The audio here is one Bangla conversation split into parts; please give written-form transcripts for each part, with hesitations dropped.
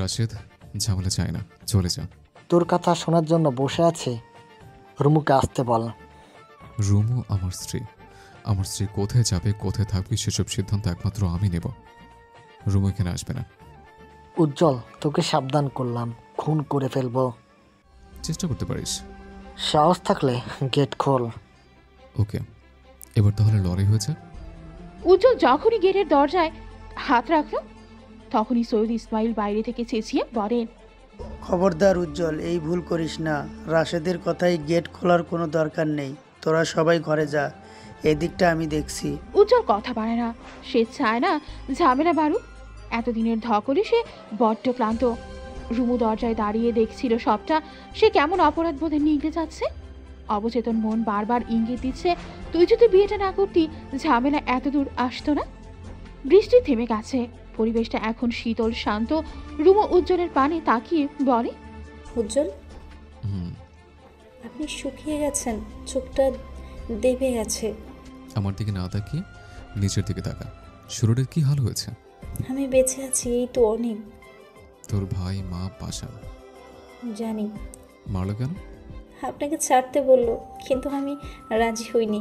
রাশেদ, ঝামেলা চাই না, চলে যা। তোর কথা শোনার জন্য বসে আছে। রুমুকে আসতে বল। রুমু আমার স্ত্রী। আমার স্ত্রী কোথায় যাবে, কোথায় থাকবে, সেসব সিদ্ধান্ত একমাত্র আমি নেব। রুমু এখানে আসবে না। উজ্জ্বল, তোকে সাবধান করলাম, খুন করে ফেলবো। চেষ্টা করতে পারিস। সাহস থাকলে গেট খোল। ওকে, এবার তাহলে লড়াই হয়েছে। উজ্জ্বল যখনই গেটের দরজায় হাত রাখলো তখনই সৈয়দ ইসমাইল বাইরে থেকে চেঁচিয়ে বলেন, খবরদার উজ্জ্বল, এই ভুল করিস না। রাশেদের কথাই গেট খোলার কোনো দরকার নেই। তোরা সবাই ঘরে যা, এদিকটা আমি দেখছি। উজ্জ্বল কথা বাড়ে না। সে চায় না ঝামেলা বাড়ুক। এতদিনের ধকলে সে বড্ড ক্লান্ত। রুমু দরজায় দাঁড়িয়ে দেখছিল সবটা। সে কেমন অপরাধ বোধে নিগড়ে যাচ্ছে। অবচেতন মন বারবার ইঙ্গিত দিচ্ছে, তুই যদি বিয়েটা না করতি ঝামেলা এত দূর আসতো না। বৃষ্টি থেমে গেছে, পরিবেশটা এখন শীতল শান্ত। রুমু উজ্জ্বলের পানে তাকিয়ে বলে, উজ্জ্বল, হুম। আপনি শুকিয়ে গেছেন, চোখটা দেবে গেছে। আমার দিকে না তাকিয়ে নিচের দিকে তাকা। শুরুটার কি হাল হয়েছে? আমি বেঁচে আছি, এই তো অনেক। তোর ভাই মা পাশা জানি। মারলো কেন? আপনাকে ছাড়তে বলল, কিন্তু আমি রাজি হইনি।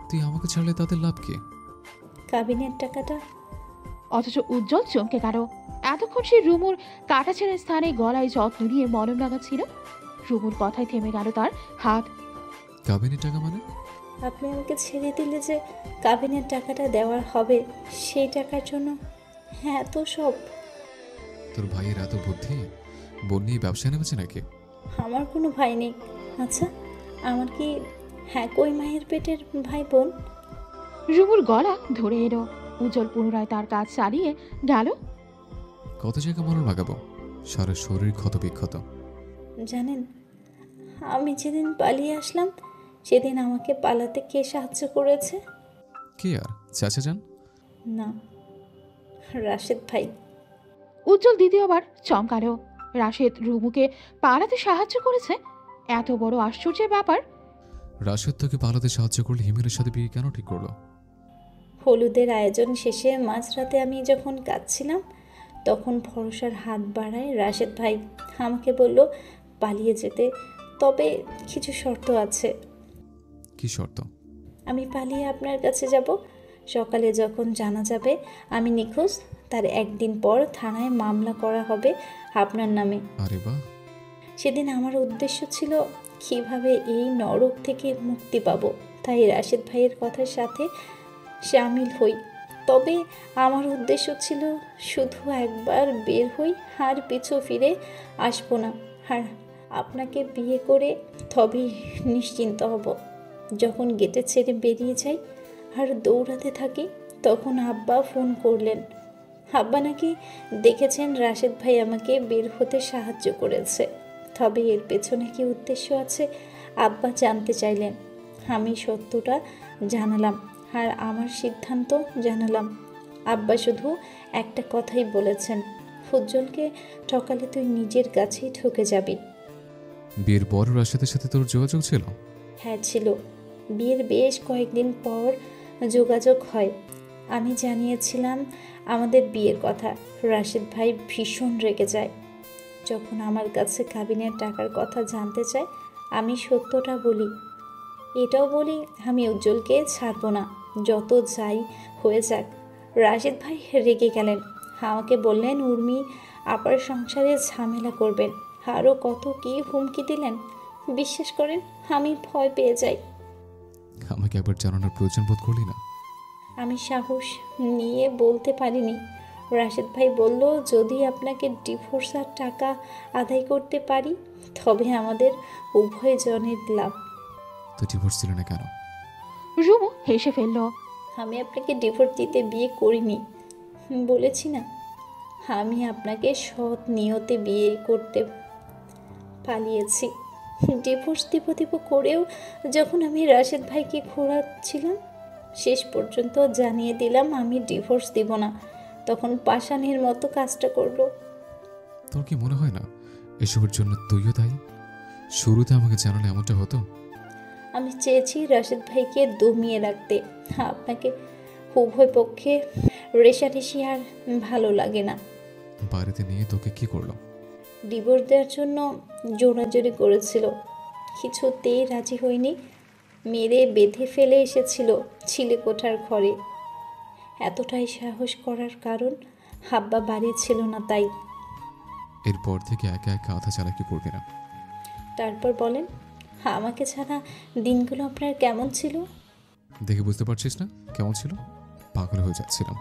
তুই আমাকে ছাড়লে তাদের লাভ কি? কাবিনের টাকাটা। অথচ উজ্জ্বল চমকে গেল। এতক্ষণ সে রুমুর কাটাছেড়া স্থানে গলায় যত্ন নিয়ে মলম লাগাচ্ছিল। রুমুর কথায় থেমে গেল তার হাত। কাবিনের টাকা মানে? আপনি আমাকে ছেড়ে দিলে যে কাবিনের টাকাটা দেওয়ার হবে, সেই টাকার জন্য। হ্যাঁ, তো সব। তোর ভাইয়ের এত বুদ্ধি? বোন নিয়ে ব্যবসায় নেমেছে নাকি? আমার কোনো ভাই নেই। আচ্ছা, আমার কি কই মায়ের পেটের ভাই বোন? রুমুর গলা ধরে এলো। উজ্জ্বল পুনরায় তার কাজ চালিয়ে গেল। কত জায়গা মলম লাগাবো? সারা শরীর ক্ষত বিক্ষত। জানেন, আমি যেদিন পালিয়ে আসলাম সেদিন আমাকে পালাতে কে সাহায্য করেছে? কে আর? চাচা যান? না, রাশেদ ভাই। উজ্জ্বল দ্বিতীয়বার চমকালো। রাশেদ রুমুকে পালাতে সাহায্য করেছে? এত বড় আশ্চর্যের ব্যাপার। রাশেদ তোকে পালাতে সাহায্য করলে হিমেলের সাথে বিয়ে কেন ঠিক করলো? হলুদের আয়োজন শেষে মাঝরাতে আমি যখন কাঁদছিলাম তখন ভরসার হাত বাড়ায় রাশেদ ভাই। আমাকে বলল পালিয়ে যেতে, তবে কিছু শর্ত আছে। কি শর্ত? আমি পালিয়ে আপনার কাছে যাব। সকালে যখন জানা যাবে আমি নিখোঁজ, তার একদিন পর থানায় মামলা করা হবে আপনার নামে। আরে বাহ! সেদিন আমার উদ্দেশ্য ছিল কিভাবে এই নরক থেকে মুক্তি পাবো, তাই রাশেদ ভাইয়ের কথার সাথে সামিল হই। তবে আমার উদ্দেশ্য ছিল শুধু একবার বের হই, আর পিছু ফিরে আসবো না। আর আপনাকে বিয়ে করে তবেই নিশ্চিন্ত হব। যখন গেটে ছেড়ে বেরিয়ে যাই আর দৌড়াতে থাকি তখন আব্বা ফোন করলেন। আব্বা নাকি দেখেছেন রাশেদ ভাই আমাকে বের হতে সাহায্য করেছে। তবে এর পেছনে কি উদ্দেশ্য আছে আব্বা জানতে চাইলেন। আমি সত্যটা জানালাম আর আমার সিদ্ধান্ত জানালাম। আব্বা শুধু একটা কথাই বলেছেন, উজ্জ্বলকে ঠকালে তুই নিজের কাছেই ঠকে যাবি। বিয়ের পর রাশেদের সাথে তোর যোগাযোগ ছিল? হ্যাঁ ছিল। বিয়ের বেশ কয়েকদিন পর যোগাযোগ হয়। আমি জানিয়েছিলাম আমাদের বিয়ের কথা। রাশেদ ভাই ভীষণ রেগে যায়। যখন আমার কাছে কাবিনের টাকার কথা জানতে চায় আমি সত্যটা বলি। এটাও বলি আমি উজ্জ্বলকে ছাড়বো না, যত যাই হয়ে যাক। রাশেদ ভাই রেগে গেলেন। আমাকে বললেন উর্মি আপার সংসারে ঝামেলা করবেন। আরও কত কী হুমকি দিলেন। বিশ্বাস করেন আমি ভয় পেয়ে যাই। আমাকে একবার জানানোর প্রয়োজন বোধ করলি না? আমি সাহস নিয়ে বলতে পারিনি। রাশেদ ভাই বলল যদি আপনাকে ডিভোর্সের টাকা আদায় করতে পারি তবে আমাদের উভয় জনের লাভ। তুই ডিভোর্স দিল না কেন? রুমু হেসে ফেলল। আমি আপনাকে ডিভোর্স দিতে বিয়ে করিনি, বলেছি না। আমি আপনাকে সৎ নিয়তে বিয়ে করতে পালিয়েছি। ডিভোর্স দিব করেও যখন আমি রাশেদ ভাইকে ঘোরাচ্ছিলাম শেষ পর্যন্ত জানিয়ে দিলাম আমি ডিভোর্স দিব না, তখন পাষাণের মতো কাজটা করলো। তোর কি মনে হয় না এসবের জন্য তুইও দায়ী? শুরুতে আমাকে জানালে এমনটা হতো? আমি চেয়েছি রাশেদ ভাইকে দমিয়ে রাখতে। আপনাকে উভয় পক্ষে রেষারেষি আর ভালো লাগে না। বাড়িতে নিয়ে তোকে কি করলো? ডিভোর্স দেওয়ার জন্য জোরাজোরি করেছিল, কিছুতেই রাজি হয়নি। মেরে বেঁধে ফেলে এসেছিল চিলেকোঠার ঘরে। এতটাই সাহস করার কারণ হাব্বা বাড়ি ছিল না তাই। এরপর থেকে একা একা আধা চালাকি করবি না। তারপর বলেন, আমাকে ছাড়া দিনগুলো আপনার কেমন ছিল? দেখে বুঝতে পারছিস না কেমন ছিল? পাগল হয়ে যাচ্ছিলাম।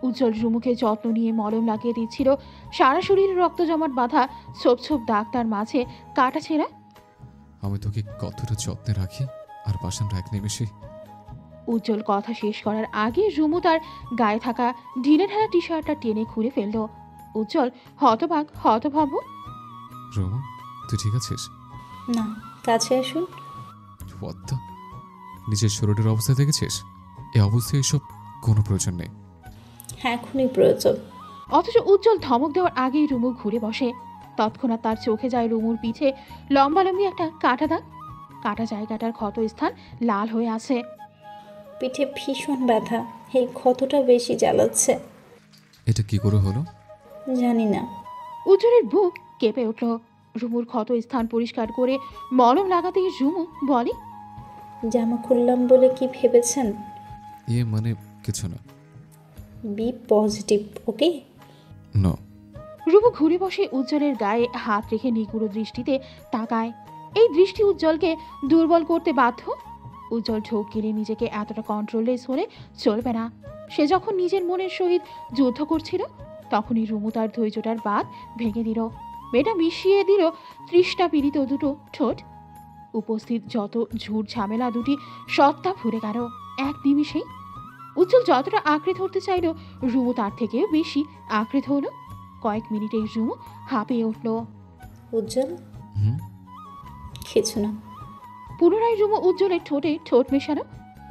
উজ্জ্বল রুমুকে যত্ন নিয়ে মলম লাগিয়ে দিচ্ছিল। সারা শরীরে রক্ত জমাট বাঁধা ছোপ ছোপ দাগ, তার মাঝে কাটা ছেঁড়া। আমি তোকে কতটা যত্নে রাখি, আর পাষাণটা এক নিমেষে। উজ্জ্বল কথা শেষ করার আগে রুমু তার গায়ে থাকা ঢিলে ঢালা টি শার্টটা টেনে খুলে ফেলল। উজ্জ্বল হতভাব। রোমা, তুই ঠিক আছিস? না, কাছে আসুন। What the? নিজের শরীরের অবস্থা দেখেছিস? এই অবস্থায় এসব কোনো প্রয়োজন নেই। এখনই প্রয়োজন। অথচ উজ্জ্বল ধমক দেওয়ার আগেই রুমু ঘুরে বসে। তৎক্ষণাৎ তার চোখে যায় রুমুর পিঠে লম্বালম্বি একটা কাটা দাগ। কাটা জায়গাটার ক্ষত স্থান লাল হয়ে আছে। পিঠে ভীষণ ব্যথা, এই ক্ষতটা বেশি জ্বালাচ্ছে। এটা কি করে হলো? জানি না। উজ্জ্বলের বুক কেঁপে উঠল। রুমুর ক্ষত স্থান পরিষ্কার করে মলম লাগাতেই রুমু বলে, জামা খুললাম বলে কি ভেবেছেন? মানে কিছু না। বি পজিটিভ, ওকে? নো। রুমু ঘুরে বসে উজ্জ্বলের গায়ে হাত রেখে নিগুড় দৃষ্টিতে তাকায়। এই দৃষ্টি উজ্জ্বলকে দুর্বল করতে বাধ্য। উজ্জ্বল ঢোক গিলে নিজেকে এতটা কন্ট্রোললেস হলে চলবে না। সে যখন নিজের মনের সহিত যুদ্ধ করছিল, তখনই রুমু তার ধৈর্যটার বাঁধ ভেঙে দিল। মেয়েটা মিশিয়ে দিল তৃষ্ণা পীড়িত দুটো ঠোঁট। উপস্থিত যত ঝুট ঝামেলা দুটি সত্তা ফুরে গেল এক নিমিষেই। উজ্জ্বল যতটা আঁকড়ে ধরতে চাইল, রুমু তার থেকেও বেশি আঁকড়ে ধরল। কয়েক মিনিটেই রুমু হাঁপিয়ে উঠল। উজ্জ্বল, হুম? কিছু না। পুনরায় রুমু উজ্জ্বলের ঠোঁটে ঠোঁট মেশালো।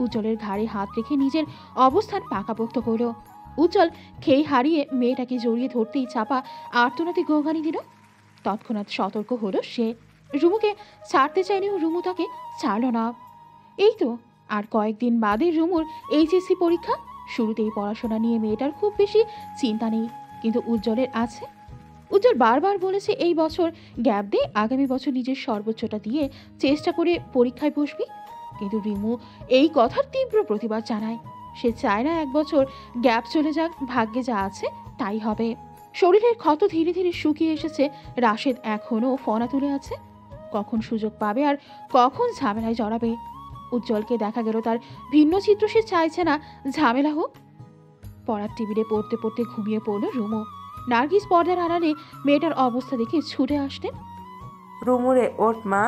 উজ্জ্বলের ঘাড়ে হাত রেখে নিজের অবস্থান পাকাপোক্ত করল। উজ্জ্বল খেই হারিয়ে মেয়েটাকে জড়িয়ে ধরতেই চাপা আর্তনাতে গোগানি দিল। তৎক্ষণাৎ সতর্ক হলো সে। রুমুকে ছাড়তে চাইলেও রুমু তাকে ছাড়ল না। এই তো আর কয়েকদিন বাদে রুমুর এইচএসসি পরীক্ষা। শুরুতেই পড়াশোনা নিয়ে মেয়েটার খুব বেশি চিন্তা নেই, কিন্তু উজ্জ্বলের আছে। উজ্জ্বল বারবার বলেছে এই বছর গ্যাপ দিয়ে আগামী বছর নিজের সর্বোচ্চটা দিয়ে চেষ্টা করে পরীক্ষায় বসবি, কিন্তু রিমু এই কথার তীব্র প্রতিবাদ জানায়। সে চায় না এক বছর গ্যাপ চলে যাক, ভাগ্যে যা আছে তাই হবে। শরীরের ক্ষত ধীরে ধীরে শুকিয়ে এসেছে। রাশেদ এখনও ফনা তুলে আছে। কখন সুযোগ পাবে আর কখন ঝামেলায় জড়াবে। উজ্জ্বলকে দেখা গেল তার ভিন্ন চিত্র। সে চাইছে না ঝামেলা হোক। পড়ার টেবিলে পড়তে পড়তে ঘুমিয়ে পড়ল রুমু। নার্গিস পর্দার আড়ালে মেয়েটার অবস্থা দেখে ছুটে আসলেন। রুমুরে ওঠ মা।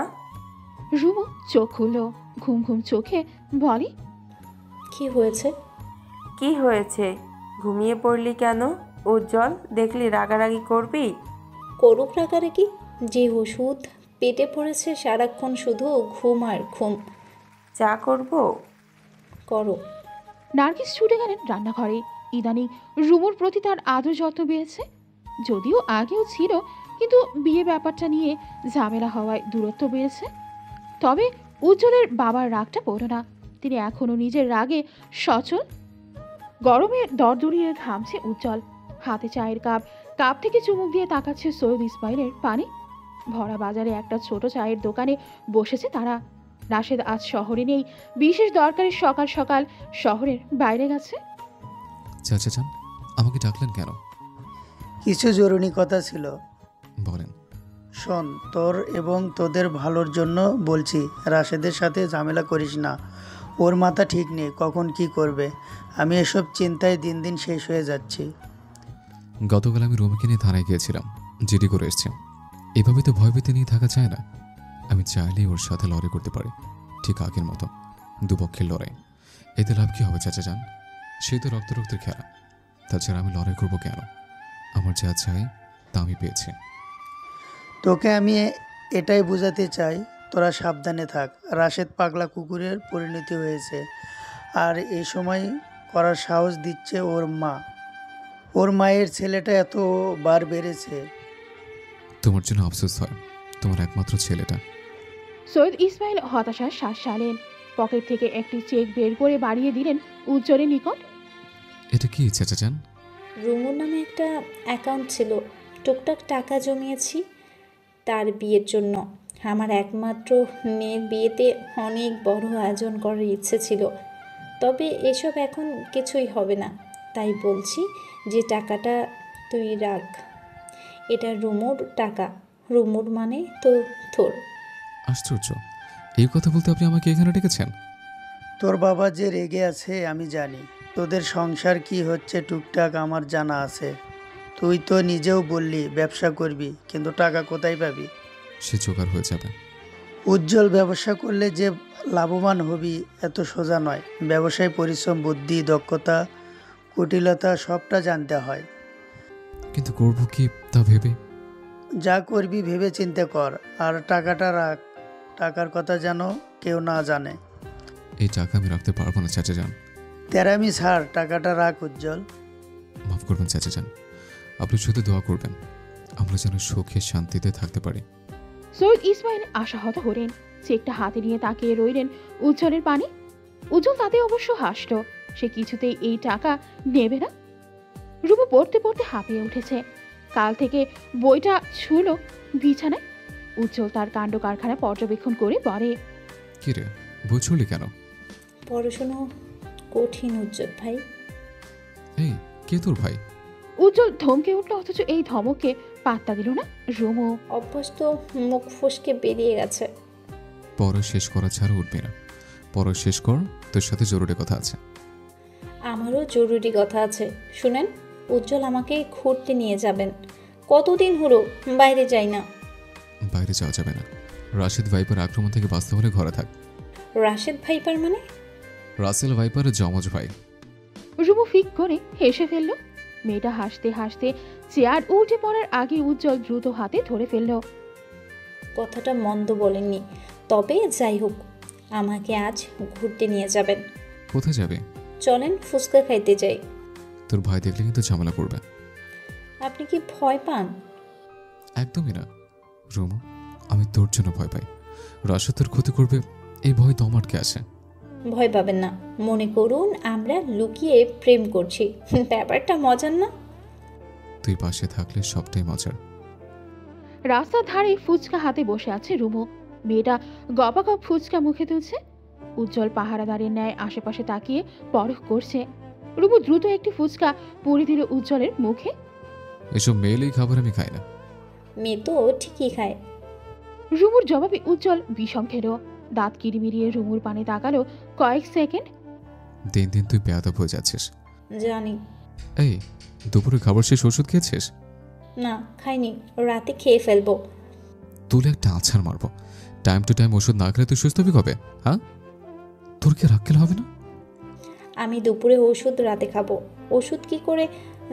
রুমু চোখ খুলল, ঘুম ঘুম চোখে বলে, কি হয়েছে? কি হয়েছে? ঘুমিয়ে পড়লি কেন? উজ্জ্বল, দেখলি রাগারাগি করবি? করুক রাগারাগি, যে ওষুধ পেটে পড়েছে সারাক্ষণ শুধু ঘুম আর ঘুম। চা করব? করো। নার্গিস ছুটে গেলেন রান্নাঘরে। ইদানিং রুমুর প্রতি তার আদর যত্ন বেড়েছে। যদিও আগেও ছিল, কিন্তু বিয়ে ব্যাপারটা নিয়ে ঝামেলা হওয়ায় দূরত্ব বেড়েছে। তবে উজ্জ্বলের বাবার রাগটা পড়ল না। তিনি এখনও নিজের রাগে সচল। গরমে দরদরিয়ে ঘামছে উজ্জ্বল। হাতে চায়ের কাপ থেকে চুমুক দিয়ে তাকাচ্ছে সৈয়দ ইসমাইলের পানে। ভরা বাজারে একটা ছোট চায়ের দোকানে বসেছে তারা। রাশেদ আজ শহরে নেই, বিশেষ দরকারে সকাল সকাল শহরের বাইরে গেছে। চাচা চান, আমাকে ডাকলেন কেন? কিছু জরুরি কথা ছিল। বলেন। শোন, তোর এবং তোদের ভালোর জন্য বলছি, রাশেদের সাথে ঝামেলা করিস না। ওর মাথা ঠিক নেই, কখন কি করবে। আমি এসব চিন্তায় দিন দিন শেষ হয়ে যাচ্ছি। গতকাল আমি রুমকে নিয়ে থানায় গিয়েছিলাম, জিডি করে এসছি। এভাবে তো ভয়ভীতি নিয়ে থাকা যায় না। আমি চাইলেই ওর সাথে লড়াই করতে পারি, ঠিক আগের মতো, দুপক্ষের লড়াই। এতে লাভ কি হবে চাচা যান? সেই তো রক্তের খেলা। তাছাড়া আমি লড়াই করবো কেন? আমার যা চাই তা আমি পেয়েছি। তোকে আমি এটাই বোঝাতে চাই, তোরা সাবধানে থাক। রাশেদ পাগলা কুকুরের পরিণতি হয়েছে, আর এই সময় করার সাহস দিচ্ছে ওর মা। ওর মায়ের ছেলেটা এতবার বেড়েছে। তোমার জন্য আফসোস হয়, তোমার একমাত্র ছেলেটা। সৈয়দ ইসমাইল হতাশার শ্বাস ছাড়লেন। পকেট থেকে একটি চেক বের করে বাড়িয়ে দিলেন উজ্জ্বলের নিকট। এটা কি চাচা যান? রুমুর নামে একটা অ্যাকাউন্ট ছিল, টুকটাক টাকা জমিয়েছি তার বিয়ের জন্য। আমার একমাত্র মেয়ের বিয়েতে অনেক বড় আয়োজন করার ইচ্ছে ছিল, তবে এসব এখন কিছুই হবে না। তাই বলছি যে টাকাটা তুই রাখ, এটা রুমুর টাকা। রুমুর মানে তো তোর। আশ্চর্য, এই কথা বলতে আপনি আমাকে এখানে ডেকেছেন? তোর বাবা যে রেগে আছে আমি জানি। তোদের সংসার কি হচ্ছে টুকটাক আমার জানা আছে। তুই তো নিজেও বললি ব্যবসা করবি, কিন্তু টাকা কোথায় পাবি? সে জোগাড় হয়ে যাবে। উজ্জ্বল, ব্যবসা করলে যে লাভবান হবি এত সোজা নয়। ব্যবসায় পরিশ্রম, বুদ্ধি, দক্ষতা, কুটিলতা সবটা জানতে হয়। কিন্তু করবো কি তা ভেবে। যা করবি ভেবে চিন্তে কর, আর টাকাটা রাখ। টাকার কথা যেন কেউ না জানে। এই টাকা আমি রাখতে পারবো না চাচা যান। তেরামি ছাড়, টাকাটা রাখ উজ্জ্বল। মাফ করবেন চাচা যান, আপনি শুধু দোয়া করবেন আমরা যেন সুখে শান্তিতে থাকতে পারি। সৈয়দ ইসমাইল আশাহত হলেন। চেকটা হাতে নিয়ে তাকিয়ে রইলেন উজ্জ্বলের পানে। উজ্জ্বল তাতে অবশ্য হাসল। সে কিছুতেই এই টাকা নেবে না। রুমু পড়তে পড়তে হাঁপিয়ে উঠেছে। কাল থেকে বইটা ছুল বিছানায়। উজ্জ্বল তার কাণ্ড কারখানা পর্যবেক্ষণ করে বলে, কি রে, বুঝলি কেন? পড়াশুনো কঠিন উজ্জ্বল ভাই। এই কে তোর ভাই? উজ্জ্বল ধমকে উঠল, অথচ এই ধমককে পাত্তা দিল না রুমু। অভ্যাস তো মুখ ফসকে বেরিয়ে গেছে। পড়া শেষ করা ছাড়া উঠবি না। পড়া শেষ কর, তোর সাথে জরুরি কথা আছে। আমারও জরুরি কথা আছে, শুনেন। উজ্জ্বল আমাকে ঘুরতে নিয়ে যাবেন। কতদিন হলো বাইরে যাই না। বাইরে যাওয়া যাবে না। রাশেদ ভাইপার আক্রমণ থেকে বাঁচতে হলে ঘরে থাক। রাশেদ ভাইপার মানে? রাসেল ভাইপারের যমজ ভাই। রুমু ফিক করে হেসে ফেলল। মেয়েটা হাসতে হাসতে চেয়ার উঠে পড়ার আগে উজ্জ্বল দ্রুত হাতে ধরে ফেলল। কথাটা মন্দ বলেননি, তবে যাই হোক, আমাকে আজ ঘুরতে নিয়ে যাবেন। কোথায় যাবে? চলেন ফুচকা খাইতে যাই। তোর ভাই দেখলে কিন্তু ঝামেলা করবে। আপনি কি ভয় পান? একদমই না রুমু, আমি তোর জন্য ভয় পাই। রাশেদ তোর ক্ষতি করবে এই ভয় তো আমার কে আছে। ভয় পাবেন না, মনে করুন আমরা লুকিয়ে প্রেম করছি। ব্যাপারটা মজার না? তুই পাশে থাকলে সবটাই মজার। রাস্তার ধারে ফুচকা হাতে বসে আছে রুমু। মেয়েটা গপাগপ ফুচকা মুখে তুলছে। উজ্জ্বল পাহারাদারের ন্যায় আশেপাশে তাকিয়ে পরখ করছে। রুমু দ্রুত একটি ফুচকা পুরি দিল উজ্জ্বলের মুখে। এসব মেয়েলেই খাবার আমি খাই না। মেয়ে তো ঠিকই খায়। রুমুর জবাবে উজ্জ্বল বিষম খেল। দাঁত কিরিমিরিয়ে রুমুর পানে তাকালো কয়েক সেকেন্ড। দিন দিন তুই বেয়াদব হয়ে যাচ্ছিস। জানি। এই দুপুরে খাবার শেষ ওষুধ খেয়েছিস? না খাইনি, রাতে খেয়ে ফেলবো। তুলে একটা আছাড় মারবো। টাইম টু টাইম ওষুধ না খেলে তুই সুস্থ হবি কবে? হ্যাঁ, তোর কি রাগ খেলে হবে না? আমি দুপুরে ওষুধ রাতে খাবো। ওষুধ কি করে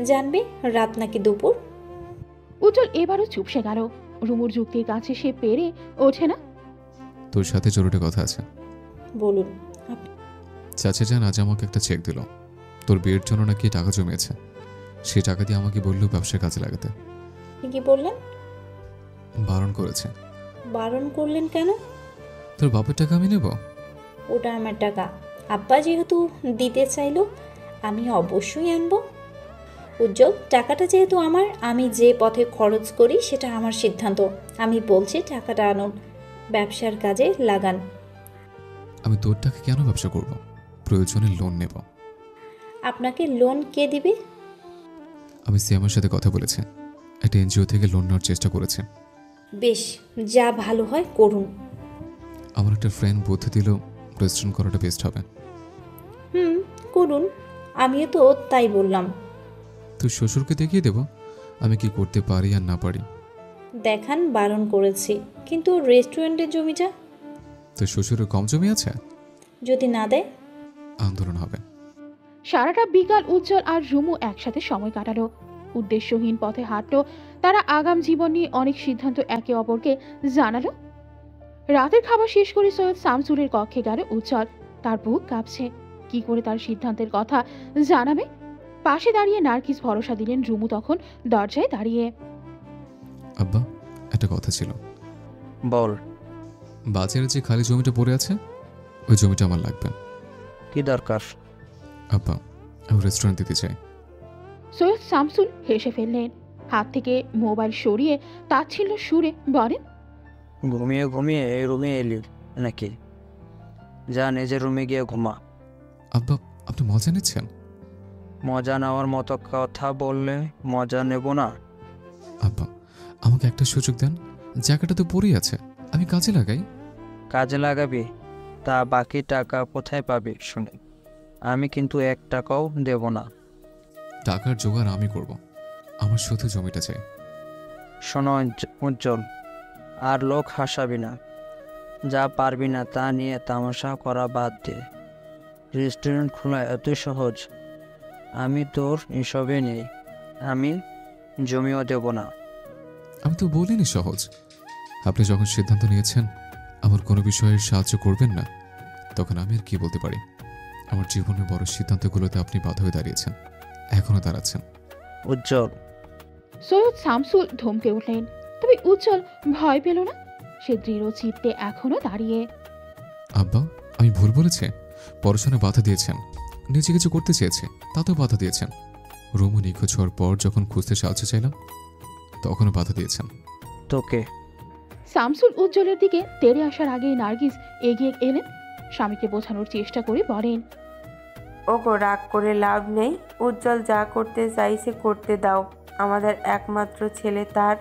জানবে রাত নাকি দুপুর? উজ্জ্বল এবারও চুপসে গেল। রুমুর যুক্তির কাছে সে পেরে ওঠে না। তোর সাথে জরুরি কথা আছে। বলুন। চাচা যান আজ আমাকে একটা চেক দিল। তোর বিয়ের জন্য নাকি টাকা জমিয়েছে। সেই টাকা দিয়ে আমাকে বললো ব্যবসার কাজে লাগাতে। আপনি কি বললেন? বারণ করেছে। বারণ করলেন কেন? তোর বাপের টাকা আমি নেব? ওটা আমার টাকা। আব্বা যেহেতু দিতে চাইলো, আমি অবশ্যই আনবো। উজ্জ্বল, টাকাটা যেহেতু আমার, আমি যে পথে খরচ করি সেটা আমার সিদ্ধান্ত। আমি বলছি টাকাটা আনুন, ব্যবসার কাজে লাগান। আমি তোর টাকা কেন ব্যবসা করব? প্রয়োজনে লোন নেব। আপনাকে লোন কে দিবে? আমি সিএমের সাথে কথা বলেছি। একটা এনজিও থেকে লোন নেওয়ার চেষ্টা করেছে। বেশ, যা ভালো হয় করুন। আমার একটা ফ্রেন্ড বুদ্ধি দিল রেস্টুরেন্ট করাটা বেস্ট হবে। করুন, আমিও তো তাই বললাম। তুই শ্বশুরকে দেখিয়ে দেব আমি কি করতে পারি আর না পারি। দেখান, বারণ করেছি। কিন্তু রেস্টুরেন্টের জমিটা? তোর শ্বশুরের কম জমি আছে? যদি না দেয়? আন্দোলন হবে। সারাটা বিকাল উজ্জ্বল আর রুমু একসাথে সময় কাটালো। উদ্দেশ্যহীন পথে হাঁটলো তারা। আগাম জীবন নিয়ে অনেক সিদ্ধান্ত একে অপরকে জানালো। রাতের খাবার শেষ করে সৈয়দ শামসুলের কক্ষে গেল উজ্জ্বল। তার বুক কাঁপছে। কি করে তার সিদ্ধান্তের কথা জানাবে? পাশে দাঁড়িয়ে নার্গিস ভরসা দিলেন। রুমু তখন দরজায় দাঁড়িয়ে। আব্বা, একটা কথা ছিল। বল। বাজারে যে খালি জমিটা পড়ে আছে ওই জমিটা আমার লাগবে। কি দরকার? আব্বা, আমি রেস্টুরেন্ট দিতে চাই। সৈয়দ শামসুল হেসে ফেললেন। হাত থেকে মোবাইল সরিয়ে তাচ্ছিল্য সুরে বলেন, ঘুমিয়ে ঘুমিয়ে এই রুমে এলি নাকি? যা নিজের রুমে গিয়ে ঘুমা। আব্বা, আপনি মজা নিচ্ছেন? মজা নেওয়ার মতো কথা বললে মজা নেব না। আব্বা, আমাকে একটা সুযোগ দেন। জায়গাটা তো পড়েই আছে, আমি কাজে লাগাই। কাজে লাগাবি? তা বাকি টাকা কোথায় পাবি শুনে? আমি কিন্তু 1 টাকাও দেব না। টাকার জোগাড় আমি করব, আমার শুধু জমিটা চাই। শোনো উজ্জ্বল, আর লোক হাসাবি না। যা পারবি না তা নিয়ে তামাশা করা বাদ দে। রেস্টুরেন্ট খোলা এতই সহজ? আমি তোর এসবে নেই। আমি জমিও দেব না। আমি তো বলিনি সহজ। আপনি যখন সিদ্ধান্ত নিয়েছেন আমার কোনো বিষয়ে সাহায্য করবেন না, তখন আমি আর কি বলতে পারি? আমার জীবনের বড় সিদ্ধান্তগুলোতে আপনি বাধা হয়ে দাঁড়িয়েছেন, এখনো দাঁড়াচ্ছেন। উজ্জ্বল, সৈয়দ শামসুল ধমকে উঠলেন। তবে উজ্জ্বল ভয় পেল না। সে দৃঢ় চিত্তে এখনো দাঁড়িয়ে। আব্বা, আমি ভুল বলেছি। পড়াশোনায় বাধা দিয়েছেন, নিজে কিছু করতে চেয়েছে তাতেও বাধা দিয়েছেন। রুমু নিখোঁজ হওয়ার পর যখন খুঁজতে সাহায্য চাইলাম তখনও বাধা দিয়েছেন। তোকে শামসুল উজ্জ্বলের দিকে তেড়ে আসার আগেই নার্গিস এগিয়ে এলেন। স্বামীকে বোঝানোর চেষ্টা করে বলেন, ওগো রাগ করে লাভ নেই। উজ্জ্বল যা করতে চাইছে করতে দাও। আমাদের একমাত্র ছেলে, তার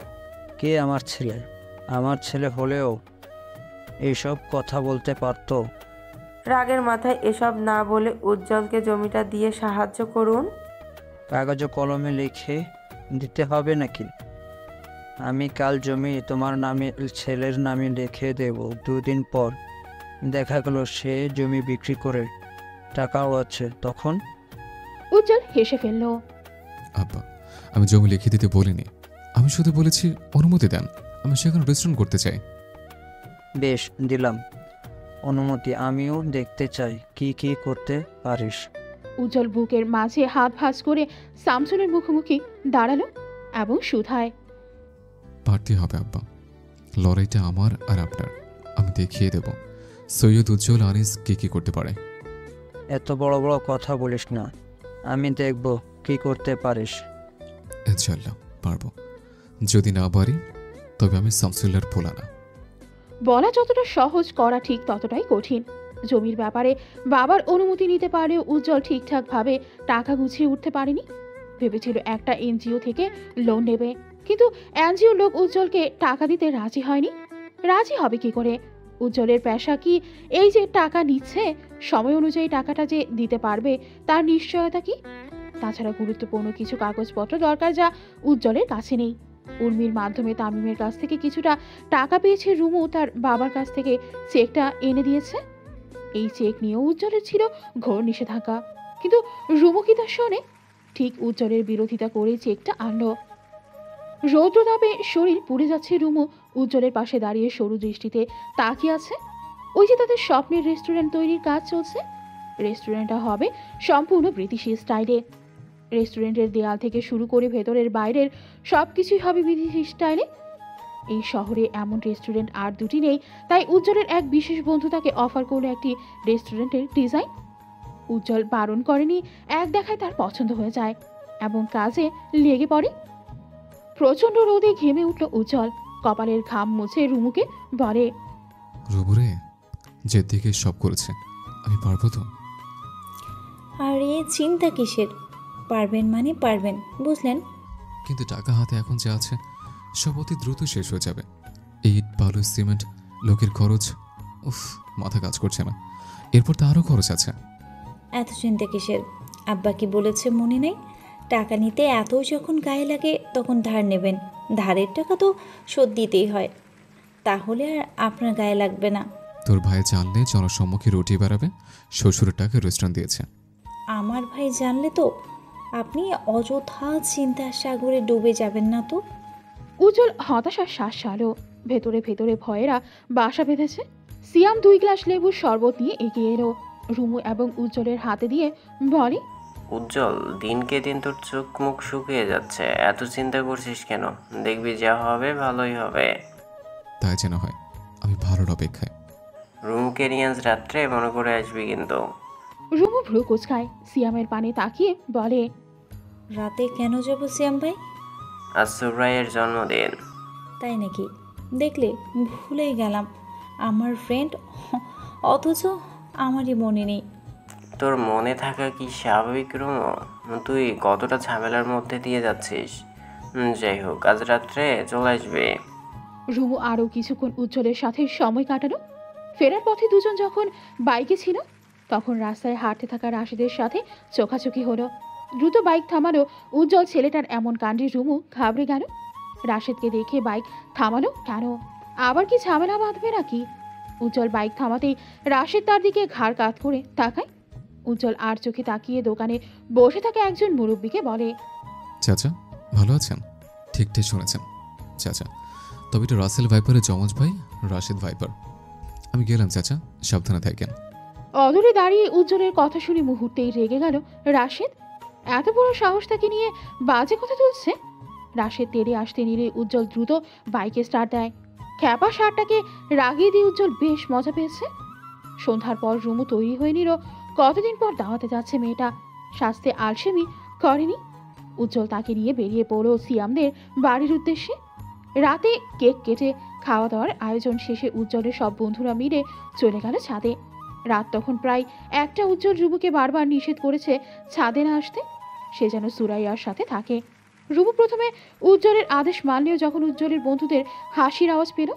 কে আমার ছেলে? আমার ছেলে হলেও এইসব কথা বলতে পারতো। রাগের মাথায় এসব না বলে উজ্জ্বলকে জমিটা দিয়ে সাহায্য করুন। কাগজে কলমে লিখে দিতে হবে নাকি? আমি কাল জমি তোমার নামে ছেলের নামে লিখে দেব। 2 দিন পর দেখা গেল সে জমি বিক্রি করে টাকাও আছে, তখন? উজ্জ্বল হেসে ফেলল। আব্বা, আমি জমি লিখে দিতে বলিনি, আমি শুধু বলেছি অনুমতি দেন, আমি সেখানে রেস্টুরেন্ট করতে চাই। বেশ, দিলাম অনুমতি। আমিও দেখতে চাই কি কি করতে পারিস। উজ্জ্বল বুকের মাঝে হাত ভাঁজ করে শামসুলের মুখোমুখি দাঁড়ালো এবং শুধায়, পারতে হবে আব্বা, লড়াইটা আমার আর আপনার। আমি দেখিয়ে দেব সৈয়দ উজ্জ্বল আনিস কে কি করতে পারে। এত বড় বড় কথা বলিস না। আমি দেখব কি করতে পারিস। ইনশাআল্লাহ পারবো। যদি না পারি তবে আমি শামসুল্লাহর পোলা না। বলা যতটা সহজ, করা ঠিক ততটাই কঠিন। জমির ব্যাপারে বাবার অনুমতি নিতে পারলেও উজ্জ্বল ঠিকঠাকভাবে টাকা গুছিয়ে উঠতে পারেনি। ভেবেছিল একটা এনজিও থেকে লোন নেবে, কিন্তু এনজিও লোক উজ্জ্বলকে টাকা দিতে রাজি হয়নি। রাজি হবে কি করে? উজ্জ্বলের পেশা কি এই যে টাকা নিচ্ছে, সময় অনুযায়ী টাকাটা যে দিতে পারবে তার নিশ্চয়তা কি? তাছাড়া গুরুত্বপূর্ণ কিছু কাগজপত্র দরকার, যা উজ্জ্বলের কাছে নেই। উর্মির মাধ্যমে তামিমের কাছ থেকে কিছুটা টাকা পেয়েছে রুমু, তার বাবার কাছ থেকে চেকটা এনে দিয়েছে। এই চেক নিয়েও উজ্জ্বলের ছিল ঘোর নিষেধাজ্ঞা, কিন্তু রুমু কি তা শোনে? ঠিক উজ্জ্বলের বিরোধিতা করে চেকটা আনলো। রৌদ্রতাপে শরীর পুড়ে যাচ্ছে রুমু উজ্জ্বলের পাশে দাঁড়িয়ে সরু দৃষ্টিতে তাকিয়ে আছে। ওই যে তাদের স্বপ্নের রেস্টুরেন্ট তৈরির কাজ চলছে। রেস্টুরেন্টটা হবে সম্পূর্ণ ব্রিটিশ স্টাইলে। রেস্টুরেন্টের দেয়াল থেকে শুরু করে ভেতরের বাইরের সবকিছুই হবে বিদেশি স্টাইলে। এই শহরে এমন রেস্টুরেন্ট আর দুটি নেই, তাই উজ্জ্বলের এক বিশেষ বন্ধু তাকে অফার করলো একটি রেস্টুরেন্টের ডিজাইন। উজ্জ্বল বারণ করেনি, এক দেখায় তার পছন্দ হয়ে যায় এবং কাজে লেগে পড়ে। প্রচন্ড রোদে ঘেমে উঠল উজ্জ্বল। কপালের ঘাম মুছে রুমুকে বলে, রুবুরে, যে দিকে সব করেছে আমি পারবো তো? আর এ চিন্তা কিসের? পারবেন মানে পারবেন, বুঝলেন? কিন্তু টাকা হাতে এখন যা আছে সব অতি দ্রুত শেষ হয়ে যাবে। ইট, বালু, সিমেন্ট, লোকের খরচ, উফ, মাথা কাজ করছে না। এরপর তো আরও খরচ আছে। এত চিন্তা কিসের? আব্বা কি বলেছে মনে নেই? টাকা নিতে এত যখন গায়ে লাগে তখন ধার নেবেন। ধারের টাকা তো শোধ দিতেই হয়, তাহলে আর আপনার গায়ে লাগবে না। তোর ভাই জানলে জনসম্মুখে রুটি বাড়াবে, শ্বশুরের টাকা রেস্টুরেন্ট দিয়েছে। আমার ভাই জানলে তো আপনি অযথা চিন্তার সাগরে ডুবে যাবেন না তো? উজ্জ্বল হতাশার শ্বাস ছাড়লো। ভেতরে ভেতরে ভয়েরা বাসা বেঁধেছে। সিয়াম 2 গ্লাস লেবুর শরবত নিয়ে এগিয়ে এলো রুমু এবং উজ্জ্বলের হাতে দিয়ে বলে, উজ্জ্বল, দিনকে দিন তোর চোখ মুখ শুকিয়ে যাচ্ছে। এত চিন্তা করছিস কেন? দেখবি যা হবে ভালোই হবে। তাই যেন হয়, আমি ভালোর অপেক্ষায়। রুমকে নিয়ে আজ রাত্রে মনে করে আসবি কিন্তু। রুমু ভ্রু কুচকায়, সিয়ামের পানে তাকিয়ে বলে, রাতে কেন যাব সিয়াম ভাই? আজ সুরাইয়ের জন্মদিন। তাই নাকি? দেখলে ভুলেই গেলাম, আমার ফ্রেন্ড, অথচ আমারই মনে নেই। তোর মনে থাকা কি স্বাভাবিক রুমো? তুই কতটা ঝামেলার মধ্যে দিয়ে যাচ্ছিস। যাই হোক, আজ রাত্রে চলে আসবে। রুমু আরও কিছুক্ষণ উজ্জ্বলের সাথে সময় কাটালো। ফেরার পথে দুজন যখন বাইকে ছিল, তখন রাস্তায় হাঁটতে থাকা রাশেদের সাথে চোখাচোখি হলো। দ্রুত বাইক থামালো উজ্জ্বল ছেলেটার এমন কাণ্ডে রুমু ঘাবড়ে গেল। রাশেদকে দেখে বাইক থামালো কেন? আবার কি ঝামেলা বাঁধবে নাকি? উজ্জ্বল বাইক থামাতেই রাশেদ তার দিকে ঘাড় কাত করে তাকায়। উজ্জ্বল আর চোখে তাকিয়ে দোকানে বসে থাকা একজন মুরব্বীকে বলে, চাচা ভালো আছেন? ঠিকঠাক শুনেছেন চাচা, তবে এটা রাসেল ভাইপারের যমজ ভাই রাশেদ ভাইপার। আমি গেলাম চাচা, সাবধানে থাকেন। অদূরে দাঁড়িয়ে উজ্জ্বলের কথা শুনে মুহূর্তেই রেগে গেল রাশেদ। এত বড় সাহস তাকে নিয়ে বাজে কথা তুলছে। রাশেদ তেড়ে আসতে নিলে উজ্জ্বল দ্রুত বাইকে স্টার্ট দেয়। খ্যাপা শার্টটাকে রাগিয়ে দিয়ে উজ্জ্বল বেশ মজা পেয়েছে। সন্ধ্যার পর রুমু তৈরি হয়ে নিল। কতদিন পর দাওয়াতে যাচ্ছে মেয়েটা, স্বাস্থ্যে আলসেমি করেনি। উজ্জ্বল তাকে নিয়ে বেরিয়ে পড়ল সিয়ামদের বাড়ির উদ্দেশ্যে। রাতে কেক কেটে খাওয়া দাওয়ার আয়োজন শেষে উজ্জ্বলের সব বন্ধুরা মিলে চলে গেল ছাদে। রাত তখন প্রায় একটা। উজ্জ্বল রুবুকে বারবার নিষেধ করেছে ছাদে না আসতে, সে যেন সুরাইয়ার সাথে থাকে। রুবু প্রথমে উজ্জ্বলের আদেশ মানলেও যখন উজ্জ্বলের বন্ধুদের হাসির আওয়াজ পেল,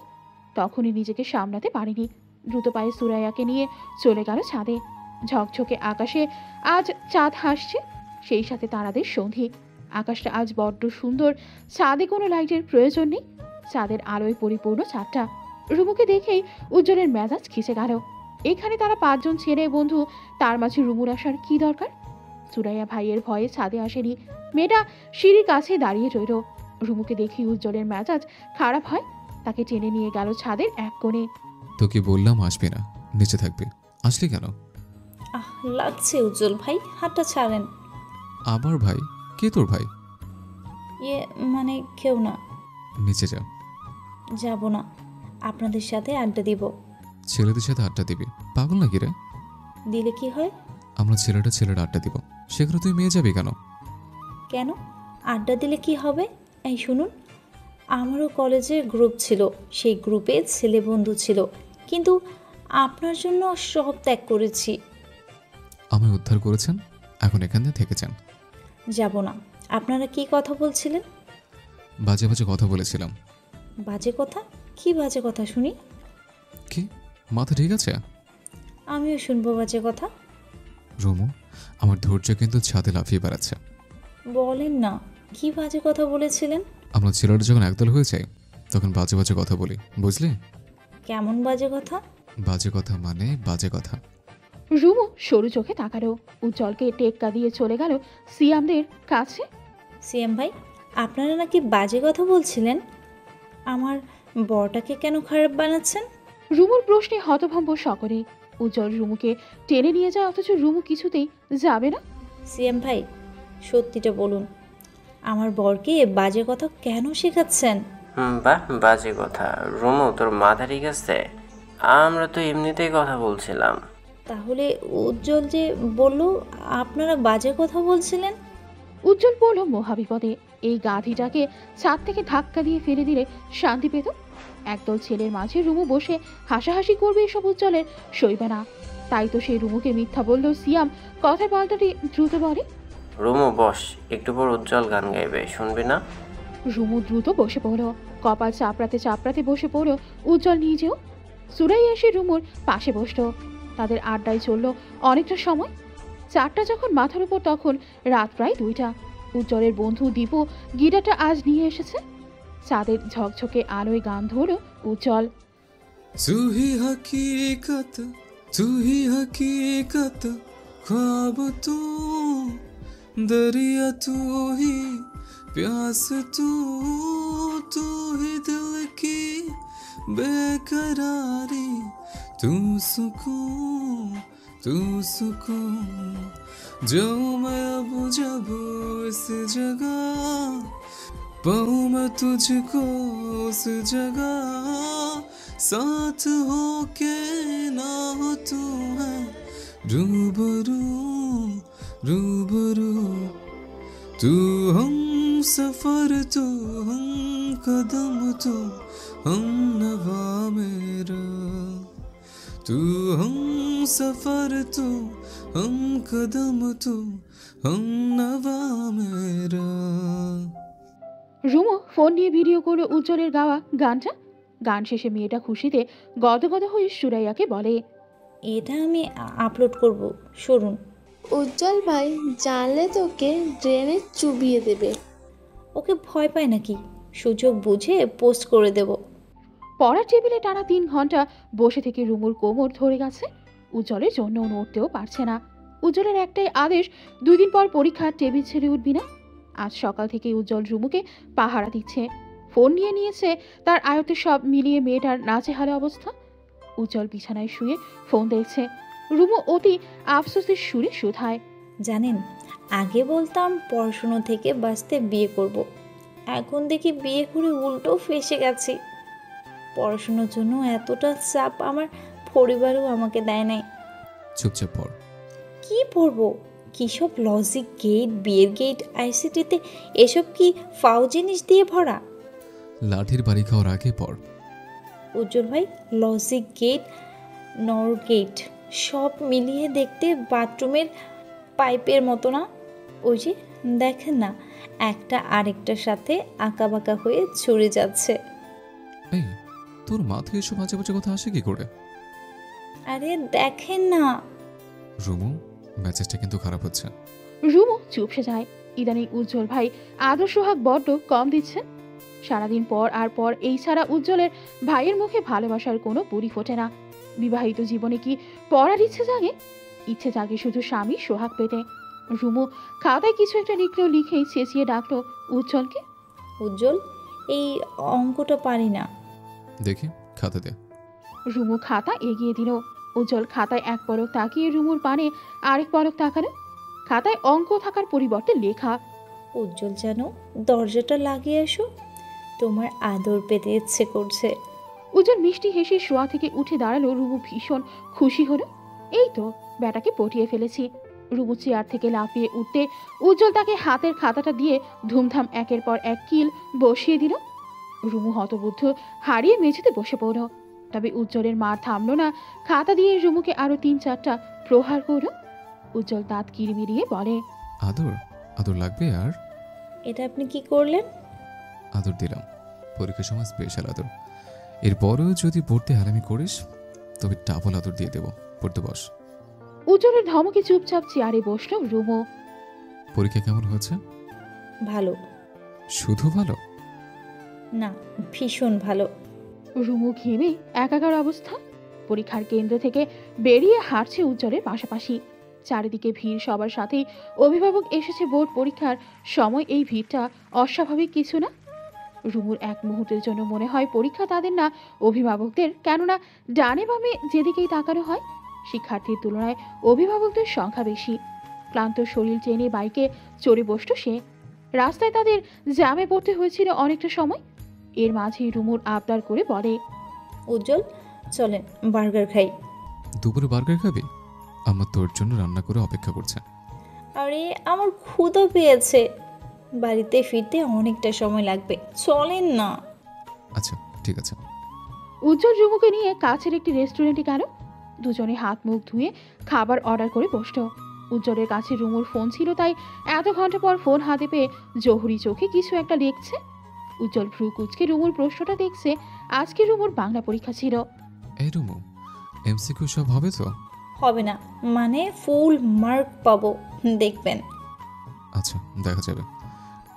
তখনই নিজেকে সামলাতে পারেনি। দ্রুত পায়ে সুরাইয়াকে নিয়ে চলে গেল ছাদে। ঝকঝকে আকাশে আজ চাঁদ হাসছে, সেই সাথে তারাদের সন্ধি। আকাশটা আজ বড্ড সুন্দর, ছাদে কোনো লাইটের প্রয়োজন নেই। চাঁদের আলোয় পরিপূর্ণ ছাদটা। রুমুকে দেখেই উজ্জ্বলের মেজাজ খিচে গেল। এখানে তারা 5 জন ছেলে বন্ধু, তার মাঝে রুমুর আসার কি দরকার? সুরাইয়া ভাইয়ের ভয়ে ছাদে আসেনি। মেয়েটা সিঁড়ির কাছে দাঁড়িয়ে রইল। রুমুকে দেখি উজ্জ্বলের মেজাজ খারাপ হয়। তাকে টেনে নিয়ে গেল ছাদের এক কোণে। তোকে বললাম আসবে না, নিচে থাকবে, আসলি কেন? আহ, লাগছে উজ্জ্বল ভাই, হাতটা ছাড়েন। আবার ভাই? কে তোর ভাই? ইয়ে মানে কেউ না। নিচে যা। যাব না, আপনাদের সাথে আড্ডা দিব। ছেলেদের সাথে আড্ডা দিবি? পাগল নাকি রে? দিলে কি হয়? আমরা ছেলেটা আড্ডা দিব, সেখানে তুই মেয়ে যাবি কেন? কেন? আড্ডা দিলে কি হবে? এই শুনুন, আমারও কলেজে গ্রুপ ছিল, সেই গ্রুপে ছেলে বন্ধু ছিল, কিন্তু আপনার জন্য সব ত্যাগ করেছি। আমায় উদ্ধার করেছেন, এখন এখানে থেকে যান। যাব না। আপনারা কি কথা বলছিলেন? বাজে বাজে কথা বলেছিলাম। বাজে কথা? কি বাজে কথা শুনি? কি মাথা ঠিক আছে? আমিও শুনবো বাজে কথা। রুমু, আমার ধৈর্য কিন্তু ছাদে লাফিয়ে বেড়াচ্ছে। বলেন না, কি বাজে কথা বলেছিলেন? আমরা ছেলেরা যখন একদল হয়ে যাই তখন বাজে বাজে কথা বলি, বুঝলি? কেমন বাজে কথা? বাজে কথা মানে বাজে কথা। রুমু সরু চোখে তাকালো। উজ্জ্বলকে টেক্কা দিয়ে চলে গেল সিয়ামদের কাছে। সিএম ভাই, আপনারা নাকি বাজে কথা বলছিলেন? আমার বরটাকে কেন খারাপ বানাচ্ছেন? রুমুর প্রশ্নে হতভম্ব সকলে। উজ্জ্বল রুমুকে টেনে নিয়ে যায়, অথচ রুমু কিছুতেই যাবে না। সিএম ভাই, সত্যিটা বলুন, আমার বরকে বাজে কথা কেন শেখাচ্ছেন? বাহ, বাজে কথা? রুমু, তোর মাথা ঠিক আছে? আমরা তো এমনিতেই কথা বলছিলাম। তাহলে উজ্জ্বল যে বলল আপনারা বাজে কথা বলছিলেন? উজ্জ্বল পড়ল মহাবিপদে। এই গাধিটাকে ছাদ থেকে ধাক্কা দিয়ে ফেলে দিলে শান্তি পেত। একদল ছেলের মাঝে রুমু বসে হাসাহাসি করবে, এসব উজ্জ্বলের সইবে না। তাই তো সেই রুমুকে মিথ্যা বলল সিয়াম। কথার পাল্টাটি দ্রুত বলে, রুমু বস, একটু পর উজ্জ্বল গান গাইবে, শুনবি না? রুমু দ্রুত বসে পড়ল। কপাল চাপড়াতে চাপড়াতে বসে পড়ল উজ্জ্বল নিজেও। সুরাই এসে রুমুর পাশে বসলো। তাদের আড্ডায় চলল অনেকটা সময়। 4টা যখন মাথার উপর, তখন রাত প্রায় 2টা। উজ্জ্বলের বন্ধু দীপু গিটারটা আজ নিয়ে এসেছে। চাঁদের ঝকঝকে আলোয় গান ধরল উজ্জ্বল। तू ही हकीकत ख्वाब तू दरिया तू ही प्यास तू ही दिल की बेकरारी तू सुकून जो मैं अब जब इस जगह पाऊं मैं तुझको उस जगह साथ हो के ना हो तू है रूबरू रूबरू तू हम सफर तू हम कदम तू हम नवा मेरा तू हम सफर तू हम कदम तू हम नवा मेरा। রুমো ফোন নিয়ে ভিডিও করলো উজ্জ্বলের গাওয়া গানটা। গান শেষে মেয়েটা খুশিতে গদগদ হয়ে সুরাইয়াকে বলে, এটা আমি আপলোড করব, শুনুন। উজ্জ্বল ভাই জানলে তোকে ড্রেনে চুবিয়ে দেবে। ওকে ভয় পায় নাকি? সুযোগ বুঝে পোস্ট করে দেব। পড়ার টেবিলে টানা 3 ঘন্টা বসে থেকে রুমুর কোমর ধরে গেছে। উজ্জ্বলের জন্য নড়তেও পারছে না। উজ্জ্বলের একটাই আদেশ, 2 দিন পর পরীক্ষার টেবিল ছেড়ে উঠবি না। আজ সকাল থেকে উজ্জ্বল রুমুকে পাহারা দিচ্ছে। ফোন নিয়ে নিয়েছে। তার আয়ত্তে সব মিলিয়ে মেয়েটার নাজেহালে অবস্থা। উজ্জ্বল বিছানায় শুয়ে ফোন দেখছে। রুমু অতি আফসোসের সুরে শুধায়, জানেন, আগে বলতাম পড়াশুনো থেকে বাঁচতে বিয়ে করব। এখন দেখি বিয়ে করে উল্টো ফেসে গেছি। পড়াশোনার জন্য এতটা চাপ আমার পরিবারও আমাকে দেয় নাই। চুপচাপ পড়। কি পড়বো? কী সব লজিক গেট, বিয়ের গেট, আইসিটিতে এসব কি ফাও জিনিস দিয়ে ভরা? লাঠির বাড়ি খাওয়ার আগে পড়। উজ্জ্বল ভাই, লজিক গেট, নর গেট সব মিলিয়ে দেখতে বাথরুমের পাইপের মতো না? ওই যে দেখেন না, একটা আরেকটার সাথে আঁকাবাঁকা হয়ে ছুড়ে যাচ্ছে। এই, তোর মাথায় এসব বাজে বাজে কথা আসে কি করে? আরে দেখেন না। রুমু, মেসেজটা কিন্তু খারাপ হচ্ছে। রুমু চুপসে যায়। ইদানিং উজ্জ্বল ভাই আদর সোহাগ বড্ড কম দিচ্ছে। সারাদিন পর আর পর এই ছাড়া উজ্জ্বলের ভাইয়ের মুখে ভালোবাসার কোনো পুরি ফোটে না। বিবাহিত জীবনে কি পড়ার ইচ্ছে জাগে? ইচ্ছে জাগে শুধু স্বামী সোহাগ পেতে। রুমু খাতায় কিছু একটা লিখলেও লিখেই চেঁচিয়ে ডাকলো উজ্জ্বলকে। উজ্জ্বল, এই অঙ্কটা পারি না। দেখি খাতা দে। রুমু খাতা এগিয়ে দিল। উজ্জ্বল খাতায় এক পলক তাকিয়ে রুমুর পানে আরেক পলক তাকালো। খাতায় অঙ্ক থাকার পরিবর্তে লেখা, উজ্জ্বল যেন দরজাটা লাগিয়ে এসো, তোমার আদর পেতে ইচ্ছে করছে। উজ্জ্বল মিষ্টি হেসে শোয়া থেকে উঠে দাঁড়ালো। রুমু ভীষণ খুশি হলো। এই তো ব্যাটাকে পটিয়ে ফেলেছি। রুমু চেয়ার থেকে লাফিয়ে উঠতে উজ্জ্বল তাকে হাতের খাতাটা দিয়ে ধুমধাম একের পর এক কিল বসিয়ে দিল। রুমু হতবুদ্ধ হারিয়ে মেঝেতে বসে পড়ল। তবে উজ্জ্বলের মার থামলো না। খাতা দিয়ে রুমুকে আরো 3-4টা প্রহার করল। উজ্জ্বল দাঁত কিরমিরিয়ে বলে, আদর আদর লাগবে আর? এটা আপনি কি করলেন? আদর দিলাম, পরীক্ষার সময় স্পেশাল আদর। এরপরেও যদি পড়তে হারামি করিস তবে ডাবল আদর দিয়ে দেবো। পড়তে বস। উজ্জ্বলের ধমকে চুপচাপ চেয়ারে বসলো রুমু। পরীক্ষা কেমন হয়েছে? ভালো। শুধু ভালো? না, ভীষণ ভালো। রুমু ঘেমে একাকার অবস্থা। পরীক্ষার কেন্দ্র থেকে বেরিয়ে হাঁটছে উজ্জ্বলের পাশাপাশি। চারিদিকে ভিড়, সবার সাথেই অভিভাবক এসেছে বোর্ড পরীক্ষার সময়। এই ভিড়টা অস্বাভাবিক কিছু না। রুমুর এক মুহূর্তের জন্য মনে হয় পরীক্ষা তাদের না, অভিভাবকদের। কেননা ডানে বামে যেদিকেই তাকানো হয় শিক্ষার্থীর তুলনায় অভিভাবকদের সংখ্যা বেশি। ক্লান্ত শরীর টেনে বাইকে চড়ে বসল সে। রাস্তায় তাদের জ্যামে পড়তে হয়েছিল অনেকটা সময়। এর মাঝেই রুমুর আবদার করে বলে, উজ্জ্বল চলেন বার্গার খাই। দুপুরে বার্গার খাবি? আমার তোর জন্য রান্না করে অপেক্ষা করছে। আরে আমার ক্ষুধা পেয়েছে, বাড়িতে ফিরতে অনেকটা সময় লাগবে, চলেন না। আচ্ছা ঠিক আছে। উজ্জ্বল রুমুকে নিয়ে কাছের একটি রেস্টুরেন্টে গেল। দুজনে হাত মুখ ধুয়ে খাবার অর্ডার করে বসল। উজ্জ্বলের কাছে রুমুর ফোন ছিল, তাই এত ঘন্টা পর ফোন হাতে পেয়ে জহুরি চোখে কিছু একটা লিখছে। উজ্জ্বল ভ্রু কুচকে রুমুর প্রশ্নটা দেখছে। আজকে রুমুর বাংলা পরীক্ষা ছিল। এই রুমু, এমসিকিউ সব হবে তো? হবে না মানে ফুল মার্ক পাবো, দেখবেন। আচ্ছা দেখা যাবে।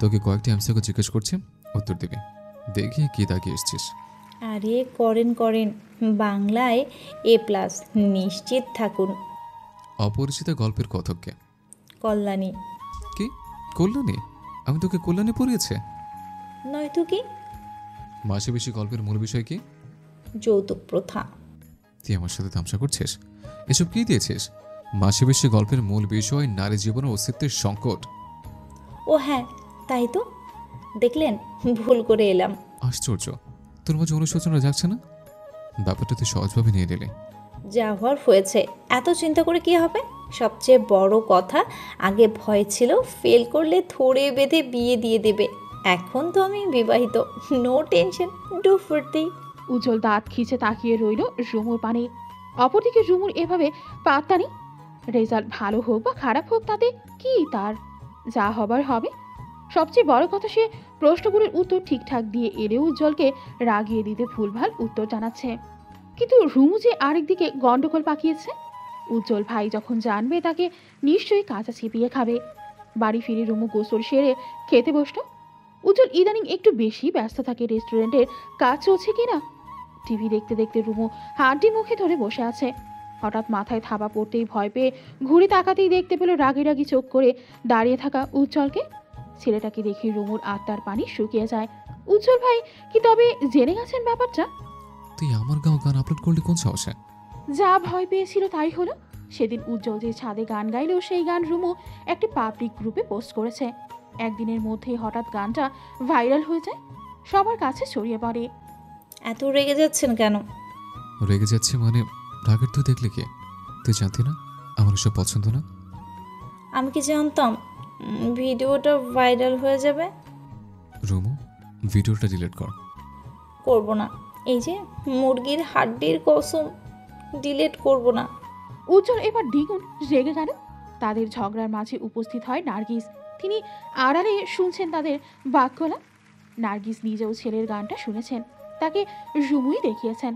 তোকে কয়েকটি এমসিকিউ জিজ্ঞেস করছি, উত্তর দিবি। দেখি কি তাকিয়ে এসছিস। আরে করেন করেন, বাংলায় A+ নিশ্চিত থাকুন। অপরিচিত গল্পের কথককে? কল্যাণী। কি কল্যাণী? আমি তোকে কল্যাণী পড়িয়েছে? নয়তো কি? মাসে বেশি গল্পের মূল বিষয় কি? যৌতুক প্রথা। তুই আমার সাথে তামসা করছিস? এসব কি দিয়েছিস? মাসে বেশি গল্পের মূল বিষয় নারী জীবনের অস্তিত্বের সংকট। ও হ্যাঁ, তাই তো। দেখলেন, ভুল করে এলাম। আশ্চর্য, তোর মাঝে অনুশোচনা যাচ্ছে না? ব্যাপারটা তুই সহজভাবে নিয়ে নিলে। যা হওয়ার হয়েছে, এত চিন্তা করে কি হবে? সবচেয়ে বড় কথা, আগে ভয় ছিল ফেল করলে ধরে বেঁধে বিয়ে দিয়ে দেবে। এখন তো আমি বিবাহিত, নো টেনশন, ডু ফুর্তি। উজ্জ্বল দাঁত খিচে তাকিয়ে রইল রুমুর পানে। অপরদিকে রুমুর এভাবে পাত্তা নেই। রেজাল্ট ভালো হোক বা খারাপ হোক তাতে কি তার, যা হবার হবে। সবচেয়ে বড় কথা, সে প্রশ্নগুলোর উত্তর ঠিকঠাক দিয়ে এলেও উজ্জ্বলকে রাগিয়ে দিতে ভুলভাল উত্তর জানাচ্ছে। কিন্তু রুমু যে আরেকদিকে গন্ডগোল পাকিয়েছে। উজ্জ্বল ভাই যখন জানবে তাকে নিশ্চয়ই কাঁচা ছিপিয়ে খাবে। বাড়ি ফিরে রুমু গোসল সেরে খেতে বসল। উজ্জ্বল ইদানিং একটু বেশি ব্যস্ত থাকে রেস্টুরেন্টের কাজ চলছে কিনা। টিভি দেখতে দেখতে রুমু হাঁটি মুখে ধরে বসে আছে। হঠাৎ মাথায় থাবা পড়তেই ভয় পেয়ে ঘুরে তাকাতেই দেখতে পেল রাগি রাগি চোখ করে দাঁড়িয়ে থাকা উজ্জ্বলকে। ছেলেটাকে দেখে রুমুর আত্মার পানি শুকিয়ে যায়। উজ্জ্বল ভাই কি তবে জেনে গেছেন ব্যাপারটা? তুই আমার গান আপলোড করলি কোন সাহসে? যা ভয় পেয়েছিল তাই হলো। সেদিন উজ্জ্বল যে ছাদে গান গাইলেও সেই গান রুমু একটি পাবলিক গ্রুপে পোস্ট করেছে। একদিনের মধ্যেই হঠাৎ গানটা ভাইরাল হয়ে যায়, সবার কাছে ছড়িয়ে পড়ে। এত রেগে যাচ্ছেন কেন? রেগে যাচ্ছে মানে? রাগের তুই দেখলে কে? তুই জানতি না আমার এসব পছন্দ না? আমি কি জানতাম ভিডিওটা ভাইরাল হয়ে যাবে? রুমু, ভিডিওটা ডিলিট কর। করব না, এই যে মুরগির হাড্ডির কসম, ডিলিট করব না। উজ্জ্বল এবার দ্বিগুণ রেগে গেল। তাদের ঝগড়ার মাঝে উপস্থিত হয় নার্গিস। তিনি আড়ালে শুনছেন তাদের বাক্যলা। নার্গিস নিজেও ছেলের গানটা শুনেছেন, তাকে রুমুই দেখিয়েছেন।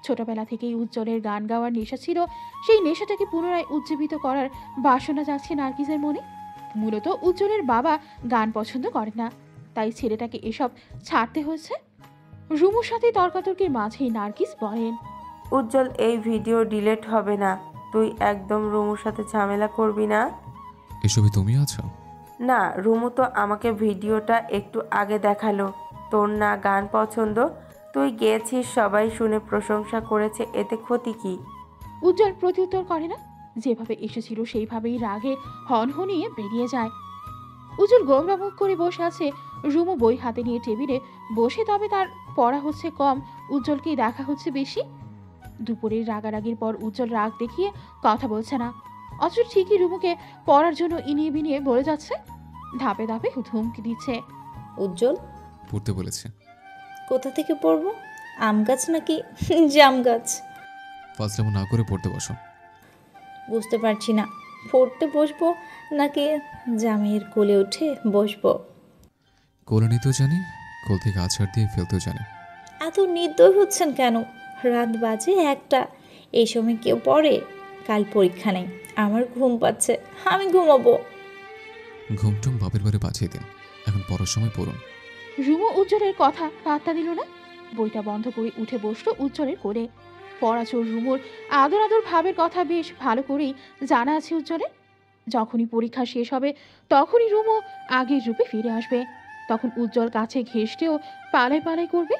ছোটবেলা থেকেই উজ্জ্বলের গান গাওয়ার নেশা ছিল। সেই নেশাটাকে পুনরায় উজ্জীবিত করার বাসনা যাচ্ছে নার্গিসের মনে। মূলত উজ্জ্বলের বাবা গান পছন্দ করেন না, তাই ছেলেটাকে এসব ছাড়তে হয়েছে। রুমুর সাথে তর্কাতর্কির মাঝেই নার্গিস বলেন, উজ্জ্বল, এই ভিডিও ডিলিট হবে না। তুই একদম রুমুর সাথে ঝামেলা করবি না। এসবই তুমি আছো? না, রুমু তো আমাকে ভিডিওটা একটু আগে দেখালো। তোর না গান পছন্দ, তুই গেছিস, সবাই শুনে প্রশংসা করেছে, এতে ক্ষতি কি? উজ্জ্বল প্রত্যুত্তর করে না। যেভাবে এসেছিল সেইভাবেই রাগে হনহনিয়ে বেরিয়ে যায়। উজ্জ্বল গোমরা মুখ করে বসে আছে। রুমু বই হাতে নিয়ে টেবিলে বসে, তবে তার পড়া হচ্ছে কম, উজ্জ্বলকেই দেখা হচ্ছে বেশি। দুপুরের রাগারাগির পর উজ্জ্বল রাগ দেখিয়ে কথা বলছে না, অথচ ঠিকই রুমুকে পড়ার জন্য ইনিয়ে বিনিয়ে বলে যাচ্ছে, ধাপে ধাপে হুমকি দিচ্ছে। উজ্জ্বল, পড়তে বলেছে। কোথা থেকে পড়বো? আম গাছ নাকি জাম গাছ? ফাজলামো না করে পড়তে বসো। বুঝতে পারছি না, পড়তে বসবো নাকি জামের কোলে উঠে বসবো? কোলে নিতেও জানি, কোল থেকে আছাড় দিয়ে ফেলতেও জানি। এত নির্দয় হচ্ছেন কেন? রাত বাজে 1টা, এই সময় কেউ পড়ে? কাল পরীক্ষা নেই, আমার ঘুম পাচ্ছে, আমি ঘুমাবো। ঘুমটুম বাপের বাড়ি পাঠিয়ে দিন, এখন পড়ার সময় পড়ুন। রুমু উজ্জ্বলের কথা পাত্তা দিল না। বইটা বন্ধ করে উঠে বসলো উজ্জ্বলের কোলে। পড়াচোর রুমুর আদর আদর ভাবের কথা বেশ ভালো করেই জানা আছে উজ্জ্বলের। যখনই পরীক্ষা শেষ হবে তখনই রুমু আগের রূপে ফিরে আসবে। তখন উজ্জ্বল কাছে ঘেঁষতেও পালাই পালাই করবে।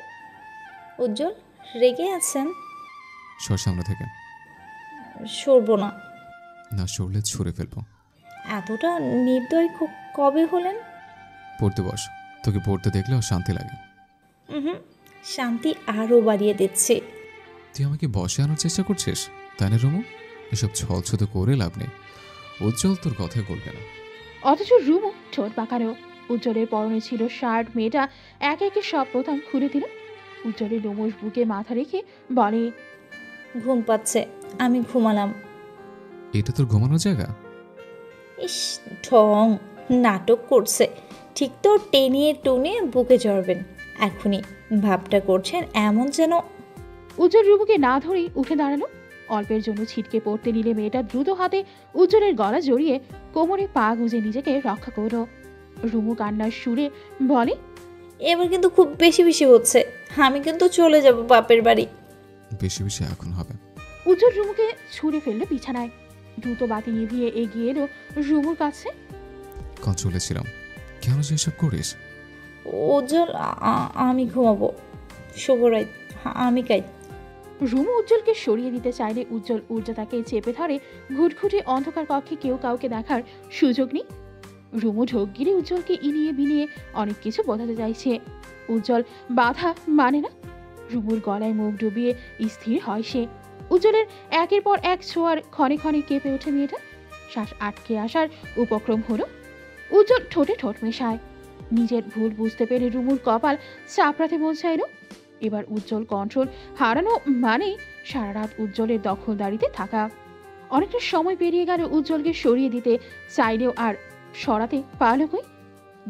উজ্জ্বল, রেগে আছেন? সর সামনে থেকে। সরবো না। না সরলে ছুঁড়ে ফেলবো। এতটা নির্দয় কবে হলেন? পড়তে বস, তোকে পড়তে দেখলেও শান্তি লাগে। শান্তি আরও বাড়িয়ে দিচ্ছে। তুই আমাকে বসে আনার চেষ্টা করছিস, তাই না রুমু? এসব ছলছুতো করে লাভ নেই, উজ্জ্বল তোর কথাই বলবে না। অথচ রুমু ঠোঁট পাকালো। উজ্জ্বলের পরনে ছিল শার্ট। মেয়েটা একে একে সব বোতাম খুলে দিল। উজ্জ্বলের লোমশ বুকে মাথা রেখে বলে, ঘুম পাচ্ছে, আমি ঘুমালাম। এটা তোর ঘুমানোর জায়গা? ইস, ঢং, নাটক করছে। ঠিক তো টেনে টুনে বুকে চড়বেন। এখনই ভাবটা করছেন এমন যেন। উজ্জ্বল রুমুকে না ধরেই উঠে দাঁড়ালো। অল্পের জন্য ছিটকে পড়তে নিলে মেয়েটা দ্রুত হাতে উজ্জ্বলের গলা জড়িয়ে কোমরে পা গুঁজে নিজেকে রক্ষা করল। রুমু কান্নার সুরে বলে, এবার কিন্তু খুব বেশি বেশি হচ্ছে, আমি কিন্তু চলে যাব বাপের বাড়ি। বেশি বেশি এখন হবে। উজ্জ্বল রুমুকে ছুঁড়ে ফেললো বিছানায়। দ্রুত বাতি নিভিয়ে এগিয়ে এলো রুমুর কাছে। কখন চলেছিলাম, কেন যে এসব করিস? উজ্জ্বল, আমি ঘুমাবো। শুভরাত, আমি কাই। রুমু উজ্জ্বলকে সরিয়ে দিতে চাইলে উজ্জ্বল ঊর্জাতাকে চেপে ধরে। ঘুটঘুটে অন্ধকার কক্ষে কেউ কাউকে দেখার সুযোগ নেই। রুমু ঢোক গিরে উজ্জ্বলকে ইনিয়ে বিনিয়ে অনেক কিছু বোঝাতে চাইছে। উজ্জ্বল বাধা মানে না। রুমুর গলায় মুখ ডুবিয়ে স্থির হয় সে। উজ্জ্বলের একের পর এক ছোঁয়ার ক্ষণে ক্ষণে কেঁপে ওঠে মেয়েটা। শ্বাস আটকে আসার উপক্রম হলো। উজ্জ্বল ঠোঁটে ঠোঁট মেশায়। নিজের ভুল বুঝতে পেরে রুমুর কপাল চাপড়াতে মন চাইল। এবার উজ্জ্বল কন্ট্রোল হারানো মানে সারা রাত উজ্জ্বলের দখলদারিতে থাকা। অনেকটা সময় পেরিয়ে গেল উজ্জ্বলকে সরিয়ে দিতে চাইলেও আর সরাতে পারল কই।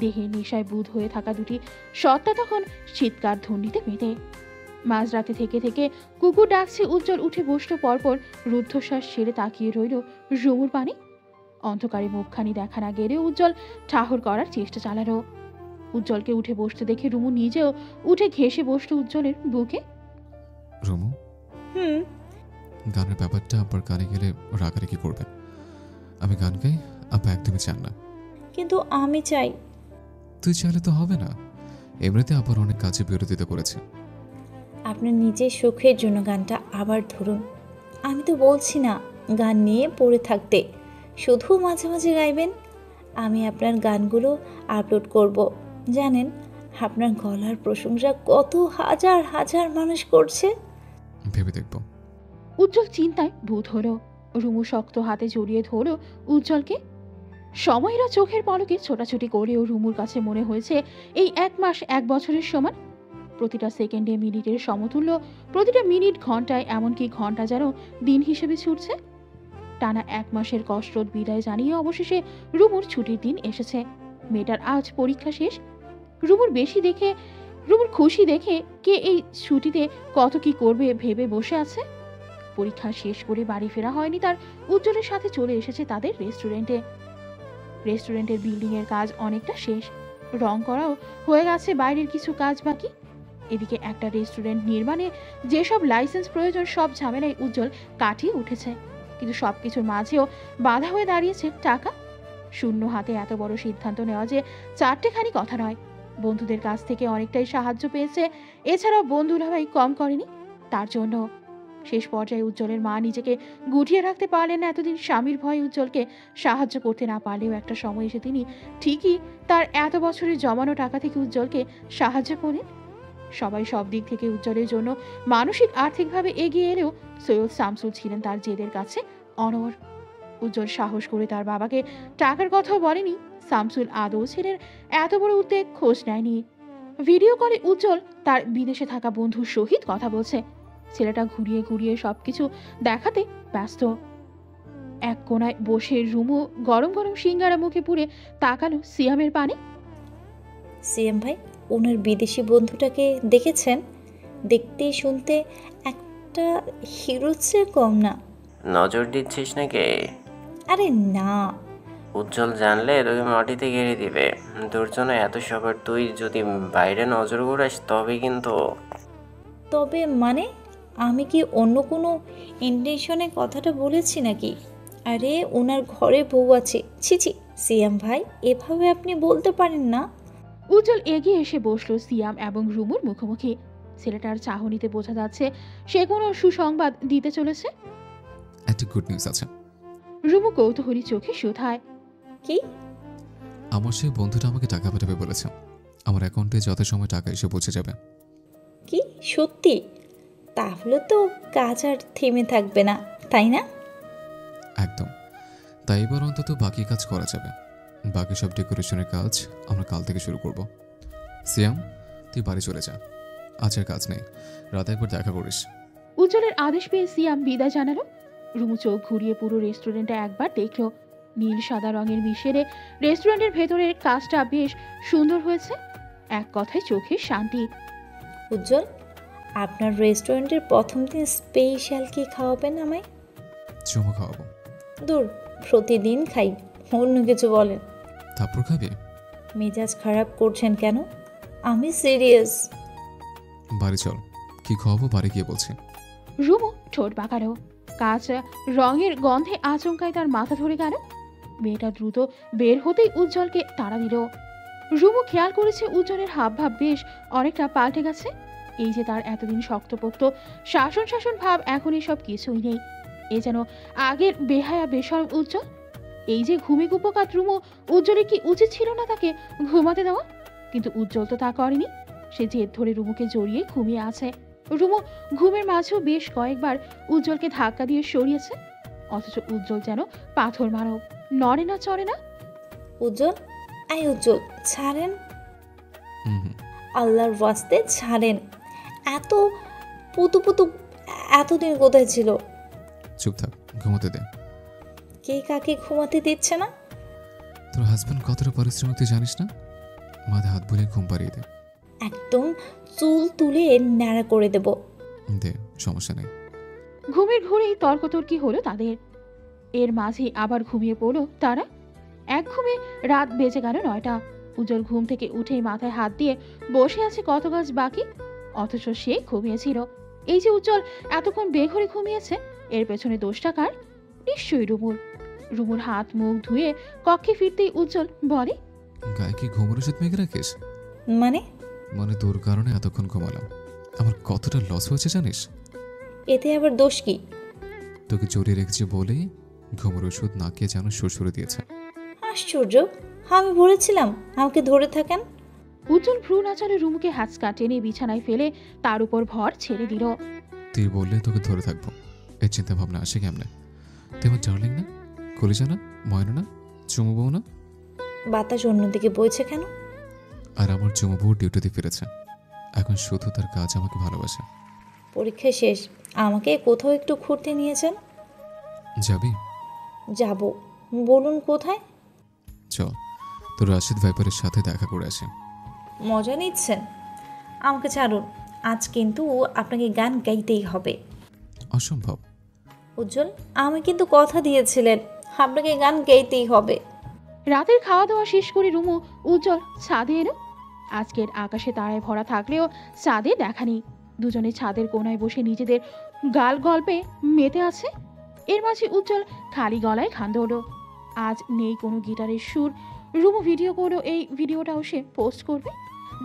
দেহের নেশায় বুধ হয়ে থাকা দুটি সত্তা তখন চিৎকার ধ্বনিতে মেতে। মাঝরাতে থেকে থেকে কুকুর ডাকছে। উজ্জ্বল উঠে বসল। পরপর রুদ্ধশ্বাস ছেড়ে তাকিয়ে রইল রুমুর পানে। অন্ধকারে মুখখানি দেখা না গেলেও উজ্জ্বল ঠাহর করার চেষ্টা চালালো। উজ্জ্বলকে উঠে বসতে দেখে রুমু নিজেও উঠে ঘেঁষে বসল উজ্জ্বলের বুকে। রুমু, গানের ব্যাপারটা আব্বার কানে গেলে রাগারাগি করবেন। আমি গান গাই, আব্বা একদমই চান না। কিন্তু আমি চাই। তুই চাইলে তো হবে না। এমনিতে আব্বার অনেক কাজে বিরোধিতা করেছে। আপনার নিজের সুখের জন্য গানটা আবার ধরুন। আমি তো বলছি না গান নিয়ে পড়ে থাকতে, শুধু মাঝে মাঝে গাইবেন। আমি আপনার গানগুলো আপলোড করব। জানেন আপনার গলার প্রশংসা কত হাজার হাজার মানুষ করছে। ভেবে দেখব। উজ্জ্বল চিন্তায় ভূত হলো। রুমু শক্ত হাতে জড়িয়ে ধরল উজ্জ্বলকে। সময়রা চোখের পলকে ছোটাছুটি করেও রুমুর কাছে মনে হয়েছে এই 1 মাস 1 বছরের সমান। প্রতিটা সেকেন্ডে মিনিটের সমতুল্য, প্রতিটা মিনিট ঘন্টায়, এমনকি ঘন্টা যেন দিন হিসেবে ছুটছে। টানা 1 মাসের কসরত বিদায় জানিয়ে অবশেষে রুমুর ছুটির দিন এসেছে। মেয়েটার আজ পরীক্ষা শেষ। রুমুর খুশি দেখে কে এই ছুটিতে কত কি করবে ভেবে বসে আছে। পরীক্ষা শেষ করে বাড়ি ফেরা হয়নি তার। উজ্জ্বলের সাথে চলে এসেছে তাদের রেস্টুরেন্টে। রেস্টুরেন্টের বিল্ডিং এর কাজ অনেকটা শেষ, রং করাও হয়ে গেছে, বাইরের কিছু কাজ বাকি। এদিকে একটা রেস্টুরেন্ট নির্মাণে যেসব লাইসেন্স প্রয়োজন সব ঝামেলায় উজ্জ্বল কাটিয়ে উঠেছে। কিন্তু সবকিছুর মাঝেও বাধা হয়ে দাঁড়িয়েছে টাকা। শূন্য হাতে এত বড় সিদ্ধান্ত নেওয়া যে চারটেখানি কথা নয়। বন্ধুদের কাছ থেকে অনেকটাই সাহায্য পেয়েছে। এছাড়াও বন্ধুরা ভাই কম করেনি তার জন্য। শেষ পর্যায়ে উজ্জ্বলের মা নিজেকে গুটিয়ে রাখতে পারলেন না। এতদিন স্বামীর ভয়ে উজ্জ্বলকে সাহায্য করতে না পারলেও একটা সময় এসে তিনি ঠিকই তার এত বছরের জমানো টাকা থেকে উজ্জ্বলকে সাহায্য করেন। সবাই সব দিক থেকে উজ্জ্বলের জন্য মানসিক আর্থিকভাবে এগিয়ে এলেও সৈয়দ শামসুল ছিলেন তার জেদের কাছে অনড়। উজ্জ্বল সাহস করে তার বাবাকে টাকার কথাও বলেনি। শামসুল আদৌ ছেলের এত বড় উদ্যোগ খোঁজ নেয়নি। ভিডিও কলে উজ্জ্বল তার বিদেশে থাকা বন্ধুর সহিত কথা বলছে। ছেলেটা ঘুরিয়ে ঘুরিয়ে সবকিছু দেখাতে ব্যস্ত। এক কোনায় বসে রুমু গরম গরম সিঙ্গারা মুখে পুরে তাকালো সিয়ামের পানে। সিএম ভাই, ওনার বিদেশি বন্ধুটাকে দেখেছেন? দেখতে শুনতে একটা হিরোর চেয়ে কম না। নজর দিচ্ছিস নাকি? আরে না। উজ্জ্বল জানলে তোকে মাটিতে গেড়ে দিবে। তোর জন্য এত সবার, তুই যদি বাইরে নজর ঘুরাস তবে কিন্তু। তবে মানে আমি কি অন্য কোনো ইন্টেনশনে কথাটা বলেছি নাকি? আরে ওনার ঘরে বউ আছে। ছি ছি সিএম ভাই, এভাবে আপনি বলতে পারেন না। উজ্জ্বল এগিয়ে এসে বসলো সিয়াম এবং রুমুর মুখোমুখি। ছেলেটার চাহনিতে বোঝা যাচ্ছে সে কোনো সুসংবাদ দিতে চলেছে। একটা গুড নিউজ আছে। রুমু কৌতূহলী চোখে শুধায়। কি? আমার সেই বন্ধুটা আমাকে টাকা পাঠাবে বলেছে। আমার অ্যাকাউন্টে যথাসময় টাকা এসে পৌঁছে যাবে। কি সত্যি? তাহলে তো কাজ আর থেমে থাকবে না, তাই না? একদম। তাই এবার অন্তত বাকি কাজ করা যাবে। বাকি সব ডেকোরেশনের কাজ আমরা কাল থেকে শুরু করব। সিয়াম, তুই বাড়ি চলে যা, আজ আর কাজ নেই। রাতে একবার দেখা করিস। উজ্জ্বলের আদেশ পেয়ে সিয়াম বিদায় জানালো। রুমু চোখ ঘুরিয়ে পুরো রেস্টুরেন্টে একবার দেখলো। নীল সাদা রঙের মিশেরে রেস্টুরেন্টের ভেতরের কাজটা বেশ সুন্দর হয়েছে। এক কথায় চোখে শান্তি। উজ্জ্বল, আপনার রেস্টুরেন্টের প্রথম দিন স্পেশাল কি খাওয়াবেন আমায়? চুমো খাওয়াবো। দূর, প্রতিদিন খাই, অন্য কিছু বলেন। থাপ্পড় খাবি? মেজাজ খারাপ করছেন কেন? আমি সিরিয়াস। বাড়ি চল, কি খাওয়াবো বাড়ি গিয়ে বলছি। রুমু ঠোঁট বাঁকালো। কাঁচা রঙের গন্ধে আচমকায় তার মাথা ধরে গেল। মেয়েটা দ্রুত বের হতেই উজ্জ্বলকে তাড়া দিল। রুমু খেয়াল করেছে উজ্জ্বলের হাবভাব বেশ অনেকটা পাল্টে গেছে। এই যে তার এতদিন শক্তপোক্ত শাসন শাসন ভাব, এখন এসব কিছুই নেই। এ যেন আগের বেহায়া বেশরম উজ্জ্বল। এই যে ঘুমে কুপকাত রুমু, উজ্জ্বলের কি উচিত ছিল না তাকে ঘুমাতে দেওয়া? কিন্তু উজ্জ্বল তো তা করেনি। সে জেদ ধরে রুমুকে জড়িয়ে ঘুমিয়ে আছে। রুমু ঘুমের মাঝেও বেশ কয়েকবার উজ্জ্বলকে ধাক্কা দিয়ে সরিয়েছে। অথচ উজ্জ্বল যেন পাথর মানব, নড়ে না চড়ে না। উজ্জ্বল, উজ্জ্বল ছাড়েন, হুম হুম আল্লাহর ওয়াস্তে ছাড়েন। এত পুতু পুতু এতদিন কোথায় ছিল? চুপ থাক, ঘুমোতে দে। কে কাকে ঘুমাতে দিচ্ছে না? তোর হাজব্যান্ড কতটা পরিশ্রম তুই জানিস না? মাথায় হাত বুলিয়ে ঘুম পাড়িয়ে দে। একদম চুল তুলে ন্যাড়া করে দেব। দে, সমস্যা নেই। ঘুমের ঘোরেই তর্কতর্কি হলো তাদের। এর মাঝে আবার ঘুমিয়ে পড়ল তারা। এক ঘুমে রাত বেজে গেল 9টা। উজ্জ্বল ঘুম থেকে উঠেই মাথায় হাত দিয়ে বসে আছে কত গাছ বাকি, অথচ সে ঘুমিয়েছিল। এই যে উজ্জ্বল এতক্ষণ বেঘরে ঘুমিয়েছে, এর পেছনে দোষটা কার? নিশ্চয়ই রুমুর। রুমুর হাত মুখ ধুয়ে কক্ষে ফিরতেই উজ্জ্বল বলে, গায়ে কি ঘুমের ওষুধ মেঘে রাখিস? মানে? মানে তোর কারণে এতক্ষণ ঘুমালাম। আমার কতটা লস হয়েছে জানিস? এতে আবার দোষ কি? তোকে জড়িয়ে রেখেছি বলেই ঘুমের ওষুধ না খেয়ে যেন শ্বশুরে দিয়েছে। আশ্চর্য, আমি বলেছিলাম আমাকে ধরে থাকেন। উজ্জ্বল ভ্রু নাচালে রুমুকে হ্যাচকা টেনে বিছানায় ফেলে তার উপর ভর ছেড়ে দিল। তুই বললে তোকে ধরে থাকবো, এই চিন্তা ভাবনা আসে কেমনে? তুই আমার ডার্লিং না, কলিজা না, ময়না না, চুমু বউ না? বাতাস অন্যদিকে বইছে কেন? আর আমার চুমু বউ ডিউটিতে ফিরেছে, এখন শুধু তার কাজ আমাকে ভালোবাসে। পরীক্ষা শেষ, আমাকে কোথাও একটু ঘুরতে নিয়ে যান। যাবি? যাব, বলুন কোথায়? চল, তোর রাশিদ ভাইপারের সাথে দেখা করে আসে। মজা নিচ্ছেন? আমাকে ছাড়ুন, আজ কিন্তু আপনাকে গান গাইতেই হবে। অসম্ভব। উজ্জ্বল, আমি কিন্তু কথা দিয়েছিলেন আপনাকে গান গাইতেই হবে। রাতের খাওয়া দাওয়া শেষ করে রুমু উজ্জ্বল ছাদে এলো। আজকের আকাশে তারায় ভরা থাকলেও ছাদে দেখা নেই। দুজনে ছাদের কোনায় বসে নিজেদের গাল গল্পে মেতে আছে। এর মাঝে উজ্জ্বল খালি গলায় খান ধরল। আজ নেই কোনো গিটারের সুর। রুমু ভিডিও করলো, এই ভিডিওটাও সে পোস্ট করবে।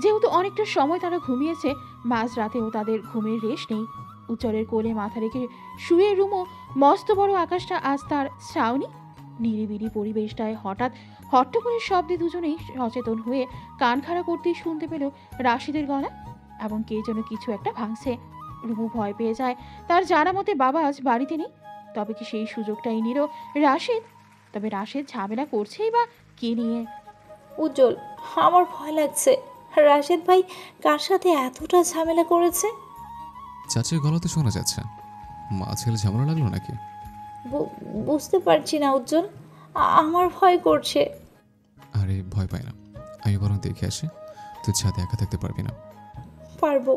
যেহেতু অনেকটা সময় তারা ঘুমিয়েছে, মাঝ রাতেও তাদের ঘুমের রেশ নেই। উজ্জ্বলের কোলে মাথা রেখে শুয়ে রুমু মস্ত বড় আকাশটা আজ তার ছাউনি। নিরিবিলি পরিবেশটায় হঠাৎ হট্টগোলের শব্দে দুজনেই সচেতন হয়ে কান খাড়া করতেই শুনতে পেল রাশিদের গলা, এবং কে যেন কিছু একটা ভাঙছে। রুমু ভয় পেয়ে যায়। তার জানা মতে বাবা আজ বাড়িতে নেই। তবে কি সেই সুযোগটাই নিল রাশিদ? তবে রাশিদ ঝামেলা করছেই বা কে নিয়ে? উজ্জ্বল, আমার ভয় লাগছে। রাশেদ ভাই কার সাথে এতটা ঝামেলা করেছে? চাচির গলা তো শোনা যাচ্ছে। মা ছেলে ঝামেলা লাগলো নাকি? বুঝতে পারছি না উজ্জ্বল, আমার ভয় করছে। আরে ভয় পাই না, আমি বরং দেখে আসি। তুই ছাদে একা থাকতে পারবি না। পারবো।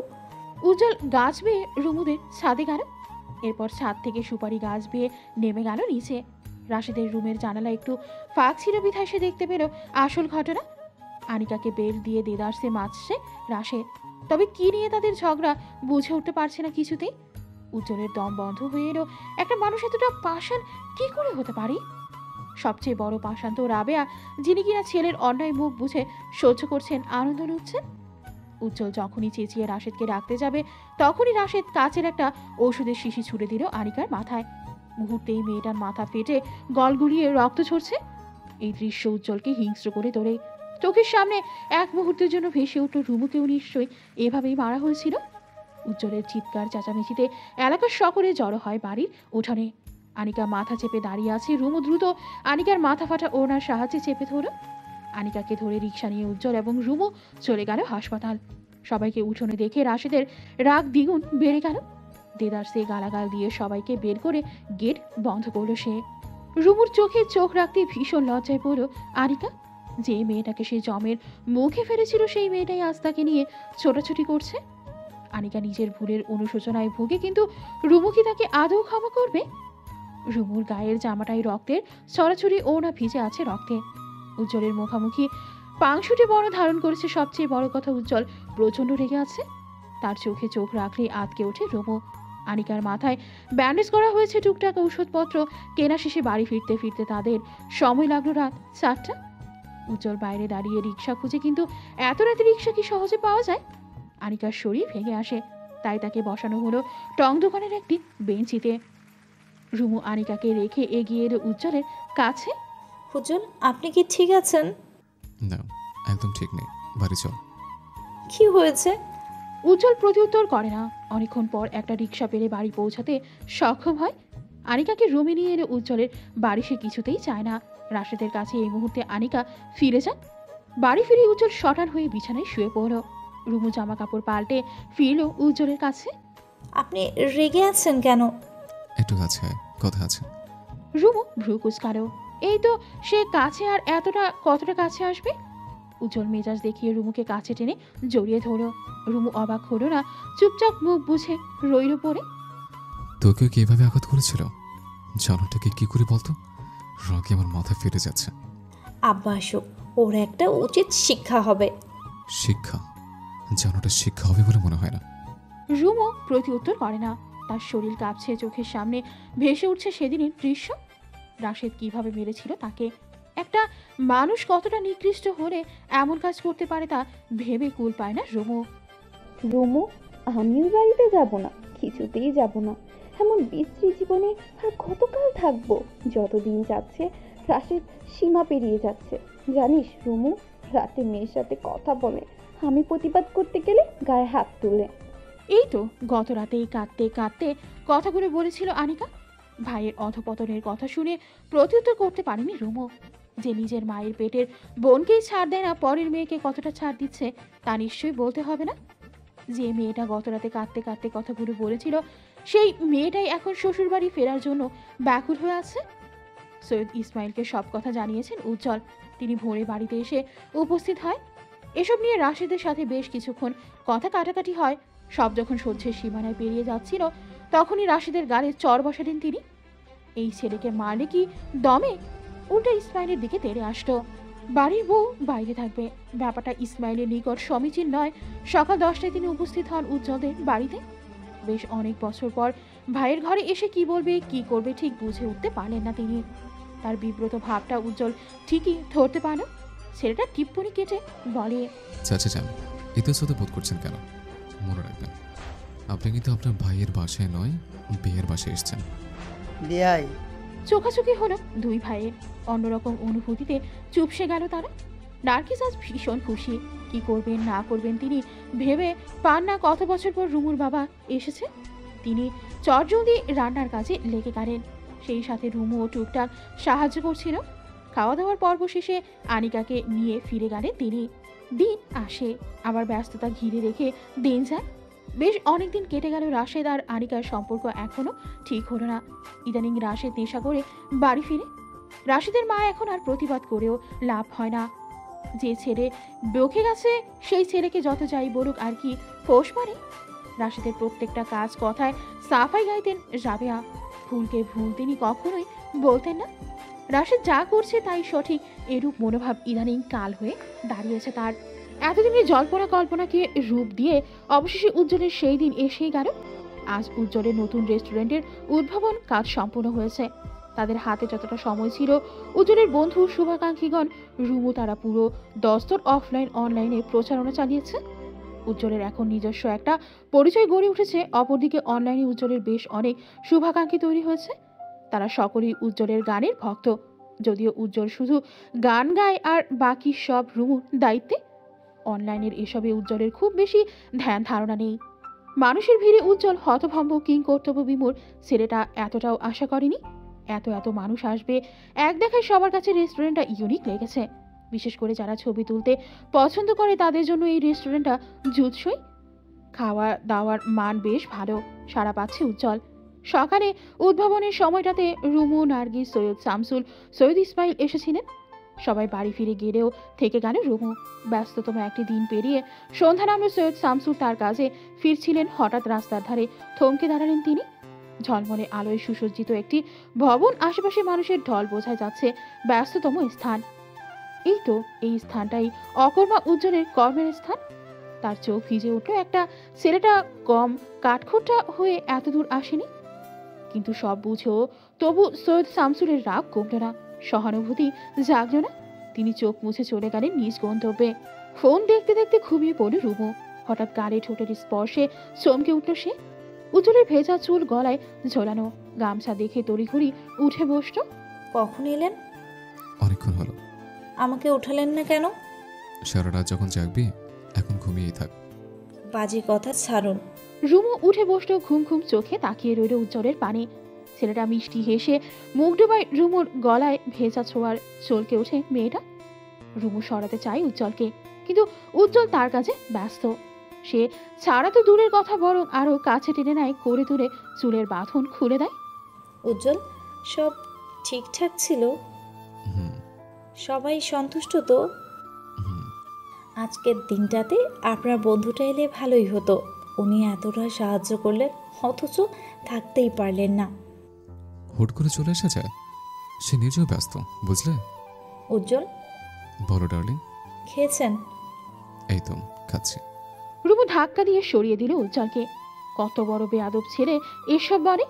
উজ্জ্বল গাছ বেয়ে রুমুদের ছাদে গেল। এরপর ছাদ থেকে সুপারি গাছ বেয়ে নেমে গেল নিচে। রাশিদের রুমের জানালা একটু ফাঁক ছিল বিধায় সে দেখতে পেল আসল ঘটনা। আনিকাকে বেল দিয়ে দেদারসে মারছে রাশেদ। তবে কি নিয়ে তাদের ঝগড়া বুঝে উঠতে পারছে না কিছুতেই। উজ্জ্বলের দম বন্ধ হয়ে এলো। একটা মানুষ এতটা পাষাণ কি করে হতে পারে? সবচেয়ে বড় পাষাণ তো রাবেয়া, যিনি কিনা ছেলের অন্যায় মুখ বুঝে সহ্য করছেন, আনন্দ লুটছেন। উজ্জ্বল যখনই চেঁচিয়ে রাশেদকে ডাকতে যাবে, তখনই রাশেদ কাচের একটা ওষুধের শিশি ছুড়ে দিল আনিকার মাথায়। মুহূর্তেই মেয়েটার মাথা ফেটে গলগুলিয়ে রক্ত ঝরছে। এই দৃশ্য উজ্জ্বলকে হিংস্র করে তোলে। চোখের সামনে এক মুহূর্তের জন্য ভেসে উঠল রুমুকেও নিশ্চয়ই এভাবেই মারা হয়েছিল। উজ্জ্বলের চিৎকার চেঁচামেচিতে এলাকার সকলে জড়ো হয় বাড়ির উঠানে। আনিকা মাথা চেপে দাঁড়িয়ে আছে। রুমু দ্রুত আনিকার মাথা ফাটা ওড়নার সাহায্যে চেপে ধরল। আনিকাকে ধরে রিকশা নিয়ে উজ্জ্বল এবং রুমু চলে গেল হাসপাতাল। সবাইকে উঠোনে দেখে রাশেদের রাগ দ্বিগুণ বেড়ে গেল। দেদারসে গালাগাল দিয়ে সবাইকে বের করে গেট বন্ধ করল সে। রুমুর চোখে চোখ রাখতে ভীষণ লজ্জায় পড়ল আনিকা। যে মেয়েটাকে সে জমের মুখে ফেলেছিল, সেই মেয়েটাই আজ তাকে নিয়ে ছোটাছুটি করছে। আনিকা নিজের ভুলের অনুশোচনায় ভুগে, কিন্তু রুমু কি তাকে আদৌ ক্ষমা করবে? রুমুর গায়ের জামাটাই রক্তের ছড়াছড়ি, ওড়না ভিজে আছে রক্তে। উজ্জ্বলের মুখামুখি পাংশুটে বড় ধারণ করেছে। সবচেয়ে বড় কথা, উজ্জ্বল প্রচণ্ড রেগে আছে। তার চোখে চোখ রাখলেই আটকে ওঠে রুমু। আনিকার মাথায় ব্যান্ডেজ করা হয়েছে। টুকটাক ঔষধপত্র কেনা শেষে বাড়ি ফিরতে ফিরতে তাদের সময় লাগলো রাত 4টা। উজ্জ্বল বাইরে দাঁড়িয়ে রিক্সা খুঁজে, কিন্তু এত রাতে রিক্সা কি সহজে পাওয়া যায়? আনিকার শরীর ভেঙে আসে, তাই তাকে বসানো হলো টং দোকানের একটি বেঞ্চিতে। রুমু আনিকাকে রেখে এগিয়ে এলো উজ্জ্বলের কাছে। উজ্জ্বল, আপনি কি ঠিক আছেন? না, একদম ঠিক নেই, বাড়ি চল। কি হয়েছে? উজ্জ্বল প্রত্যুত্তর করে না। অনেকক্ষণ পর একটা রিক্সা পেলে বাড়ি পৌঁছাতে সক্ষম হয়। আনিকাকে রুমে নিয়ে এলে উজ্জ্বলের বাড়ি সে কিছুতেই চায় না। রাশেদের কাছে এই মুহূর্তে আনিকা ফিরে যান। বাড়ি ফিরে উজ্জ্বল শটান হয়ে বিছানায় শুয়ে পড়ল। রুমু জামা কাপড় পাল্টে ফিরল উজ্জ্বলের কাছে। আপনি রেগে আছেন কেন? একটু কাছে আয়, কথা আছে। রুমু ভ্রু কুচকালো। এই তো সে কাছে, আর কতটা কাছে আসবে? উজ্জ্বল মেজাজ দেখিয়ে রুমুকে কাছে টেনে জড়িয়ে ধরল। রুমু অবাক হলো না, চুপচাপ মুখ বুঝে রইল পড়ে। তোকেও কি এভাবে আঘাত করেছিল? জানোটাকে কি করে বলতো? রাগে আমার মাথা ফেটে যাচ্ছে। আব্বা আসুক, ওর একটা উচিত শিক্ষা হবে। শিক্ষা? জানোটা শিক্ষা হবে বলে মনে হয় না। রুমু প্রতি উত্তর করে না। তার শরীর কাঁপছে, চোখের সামনে ভেসে উঠছে সেদিনের দৃশ্য। রাশেদ কিভাবে মেরেছিল তাকে। একটা মানুষ কতটা নিকৃষ্ট হলে এমন কাজ করতে পারে তা ভেবে কুল পায় না রুমু। রুমু, আমিও বাড়িতে যাব না, কিছুতেই যাব না। এমন বিশ্রী জীবনে আর কতকাল থাকবো? যতদিন যাচ্ছে রাশেদ সীমা পেরিয়ে যাচ্ছে। জানিস রুমু, রাতে মেয়ের সাথে কথা বলে, আমি প্রতিবাদ করতে গেলে গায়ে হাত তুলে। এই তো গত রাতেই কাঁদতে কাঁদতে কথাগুলো বলেছিল আনিকা। ভাইয়ের অধপতনের কথা শুনে প্রত্যুত্তর করতে পারেনি রুমু। যে নিজের মায়ের পেটের বোনকেই ছাড় দেয় না, পরের মেয়েকে কতটা ছাড় দিচ্ছে তা নিশ্চয়ই বলতে হবে না। যে মেয়েটা গত রাতে কাঁদতে কাঁদতে কথাগুলো বলেছিল, সেই মেয়েটাই এখন শ্বশুরবাড়ি ফেরার জন্য ব্যাকুল হয়ে আছে। সৈয়দ ইসমাইলকে সব কথা জানিয়েছেন উজ্জ্বল। তিনি ভোরে বাড়িতে এসে উপস্থিত হয়। এসব নিয়ে রাশেদের সাথে বেশ কিছুক্ষণ কথা কাটাকাটি হয়। সব যখন সহ্যের সীমানায় পেরিয়ে যাচ্ছিল, তখনই রাশেদের গালে চর বসালেন তিনি। এই ছেলেকে মারলে কি দমে? উল্টা ইসমাইলের দিকে তেড়ে আসতো। বাড়ির বউ বাইরে থাকবে, ব্যাপারটা ইসমাইলের নিকট সমীচীন নয়। সকাল 10টায় তিনি উপস্থিত হন উজ্জ্বলদের বাড়িতে। বেশ অনেক বছর পর ভাইয়ের ঘরে এসে কি বলবে কি করবে ঠিক বুঝে উঠতে পারলেন না তিনি। তার বিব্রত ভাবটা উজ্জ্বল ঠিকই ধরতে পারল। ছেলেটা টিপ্পনি কেটে বলে, চাচা যান, ইতস্তত বোধ করছেন কেন? মনে রাখবেন, আপনি কিন্তু আপনার ভাইয়ের বাসায় নয়, বিয়ের বাসায় এসেছেন। বিয়াই, চোখাচোখি হলো দুই ভাইয়ের। অন্যরকম অনুভূতিতে চুপসে গেল তারা। নার্গিস আজ ভীষণ খুশি। কি করবেন না করবেন তিনি ভেবে পান না। কত বছর পর রুমুর বাবা এসেছে। তিনি চটজলদি রান্নার কাজে লেগে গেলেন। সেই সাথে রুমুও টুকটাক সাহায্য করছিল। খাওয়া দাওয়ার পর্ব শেষে আনিকাকে নিয়ে ফিরে গেলেন তিনি। দিন আসে, আবার ব্যস্ততা ঘিরে রেখে দিন যায়। বেশ অনেকদিন কেটে গেল। রাশেদ আর আনিকার সম্পর্ক এখনো ঠিক হলো না। ইদানিং রাশেদ নেশা করে বাড়ি ফিরে। রাশেদের মা এখন আর প্রতিবাদ করেও লাভ হয় না। যে ছেলে বকে গেছে সেই ছেলেকে যত যাই বলুক আর কি ফোঁস মারে। রাশেদের প্রত্যেকটা কাজ কথায় সাফাই গাইতেন রাবেয়া। ভুলকে ভুল তিনি কখনোই বলতেন না। রাশেদ যা করছে তাই সঠিক, এরূপ মনোভাব ইদানিং কাল হয়ে দাঁড়িয়েছে তার। এতদিনের জল্পনা কল্পনাকে রূপ দিয়ে অবশেষে উজ্জ্বলের সেই দিন এসেই গেল। আজ উজ্জ্বলের নতুন রেস্টুরেন্টের উদ্ভাবন কাজ সম্পূর্ণ হয়েছে। তাদের হাতে যতটা সময় ছিল, উজ্জ্বলের বন্ধু শুভাকাঙ্ক্ষীগণ রুমু তারা পুরো দস্তর অফলাইন অনলাইনে প্রচারণা চালিয়েছে। উজ্জ্বলের এখন নিজস্ব একটা পরিচয় গড়ে উঠেছে। অপরদিকে অনলাইনে উজ্জ্বলের বেশ অনেক শুভাকাঙ্ক্ষী তৈরি হয়েছে। তারা সকলেই উজ্জ্বলের গানের ভক্ত। যদিও উজ্জ্বল শুধু গান গায় আর বাকি সব রুমুর দায়িত্বে। অনলাইনের এসবে উজ্জ্বলের খুব বেশি ধ্যান ধারণা নেই। মানুষের ভিড়ে উজ্জ্বল হতভম্ব, কিং কর্তব্য বিমূঢ়। ছেলেটা এতটাও আশা করেনি এত মানুষ আসবে। এক দেখায় সবার কাছে রেস্টুরেন্টটা ইউনিক লেগেছে। বিশেষ করে যারা ছবি তুলতে পছন্দ করে তাদের জন্য এই রেস্টুরেন্টটা জুৎসই। খাওয়া দাওয়ার মান বেশ ভালো, সাড়া পাচ্ছে উজ্জ্বল। সকালে উদ্ভাবনের সময়টাতে রুমু, নার্গিস, সৈয়দ শামসুল, সৈয়দ ইসমাইল এসেছিলেন। সবাই বাড়ি ফিরে গেলেও থেকে গেল রুমু। ব্যস্ততম একটি দিন পেরিয়ে সন্ধ্যা নামলে সৈয়দ শামসুল তার কাজে ফিরছিলেন। হঠাৎ রাস্তার ধারে থমকে দাঁড়ালেন তিনি। ঝলমলে আলোয় সুসজ্জিত একটি ভবন, আশেপাশে মানুষের ঢল বোঝা যাচ্ছে। ব্যস্ততম স্থান। এই তো এই স্থানটাই অকর্মা উজ্জ্বলের কর্মের স্থান। তার চোখ ভিজে উঠল। একটা ছেলেটা কম কাঠখোট্টা হয়ে এতদূর আসেনি। কিন্তু সব বুঝেও তবু সৈয়দ শামসুলের রাগ কমল না, সহানুভূতি জাগল না। তিনি চোখ মুছে চলে গেলেন নিজ গন্তব্যে। ফোন দেখতে দেখতে ঘুমিয়ে পড়ল রুমু। হঠাৎ গালে ঠোঁটের স্পর্শে চমকে উঠল সে। উজ্জ্বলের ভেজা চুল গলায় ঝোলানো, গামছা দেখে তড়িঘড়ি উঠে বসল। কখন এলেন? অনেকক্ষণ হলো। আমাকে উঠালেন না কেন? সারা রাত যখন জাগবি এখন ঘুমিয়েই থাক। বাজে কথা ছাড়ুন। রুমু উঠে বসল। ঘুম ঘুম চোখে তাকিয়ে রইল উজ্জ্বলের পানে। ছেলেটা মিষ্টি হেসে মুখ ডোবায় রুমুর গলায় ভেজা ছোঁয়ার চলকে ওঠে মেয়েটা। রুমু সরাতে চায় উজ্জ্বলকে, কিন্তু উজ্জ্বল তার কাছে ব্যস্ত। সে ছাড়া তো দূরের কথা, বরং আরও কাছে টেনে নেয়, করে তুলে চুলের বাঁধন খুলে দেয়। উজ্জ্বল, সব ঠিকঠাক ছিল? হুম সবাই সন্তুষ্ট তো? হুম আজকের দিনটাতে আপনার বন্ধুটা এলে ভালোই হতো। উনি এতটা সাহায্য করলেন, অথচ থাকতেই পারলেন না। হুট করে চলে এসেছে, সে নিজেও ব্যস্ত, বুঝলে? উজ্জ্বল, বলো ডার্লিং। খেয়েছেন? এই তো খাচ্ছি। রুমু ধাক্কা দিয়ে সরিয়ে দিল উজ্জ্বলকে। কত বড় বেয়াদব ছেলে এসব বলে।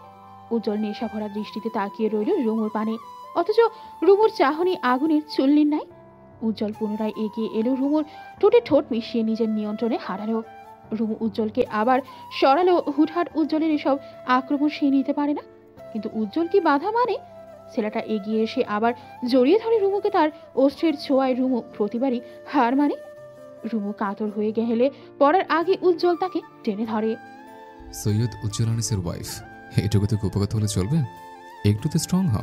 উজ্জ্বল নেশা ভরা দৃষ্টিতে তাকিয়ে রইল রুমুর পানে, অথচ রুমুর চাহনি আগুনের চুল্লির নাই। উজ্জ্বল পুনরায় এগিয়ে এলো, রুমুর ঠোঁটে ঠোঁট মিশিয়ে নিজের নিয়ন্ত্রণে হারালো। রুমু উজ্জ্বলকে আবার সরালো। হুটহাট উজ্জ্বলের এসব আক্রমণ সে নিতে পারে না, কিন্তু উজ্জ্বল কি বাধা মানে? ছেলেটা এগিয়ে এসে আবার জড়িয়ে ধরে রুমুকে। তার অস্ত্রের ছোঁয়ায় রুমু প্রতিবারই হার মানে। রুমু কাতর হয়ে গেলে পড়ার আগে উজ্জ্বল তাকে টেনে ধরে। সৈয়দ উজ্জ্বল আনিসের ওয়াইফ, এটুকু তো উপকার হলে চলবে, একটু তো স্ট্রং হ।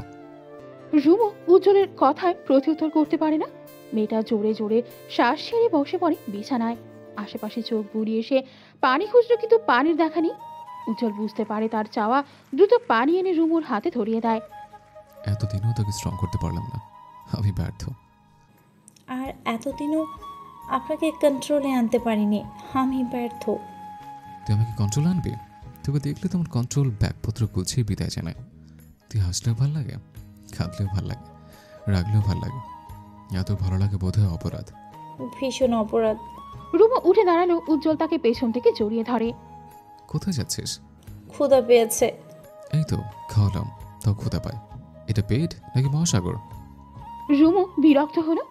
রুমু উজ্জ্বলের কথায় প্রত্যুত্তর করতে পারে না। মেয়েটা জোরে জোরে শ্বাস ছেড়ে বসে পড়ে বিছানায়। আশেপাশে চোখ বুলিয়ে এসে পানি খুঁজলো, কিন্তু পানির দেখা নেই। উজ্জ্বল বুঝতে পারে তার চাওয়া, দ্রুত পানি এনে রুমুর হাতে ধরিয়ে দেয়। এতদিনও তাকে স্ট্রং করতে পারলাম না, আমি ব্যর্থ। আর এতদিনও আপনাকে কন্ট্রোলে আনতে পারিনি, আমি ব্যর্থ। তুই আমাকে কন্ট্রোল আনবি? তোকে দেখলে তোমার কন্ট্রোল ব্যাগপত্র গুছিয়ে বিদায় জানায়। তুই হাসলেও ভাল লাগে, কাঁদলেও ভাল লাগে, রাগলেও ভাল লাগে। এত ভালো লাগে বোধহয় অপরাধ। ভীষণ অপরাধ। রুমু উঠে দাঁড়ালো, উজ্জ্বল তাকে পেছন থেকে জড়িয়ে ধরে। কোথায় যাচ্ছিস? ক্ষুধা পেয়েছে। এই তো খাওয়ালাম, তাও ক্ষুধা পায়। এটা পেট নাকি মহাসাগর? রুমু বিরক্ত হলো,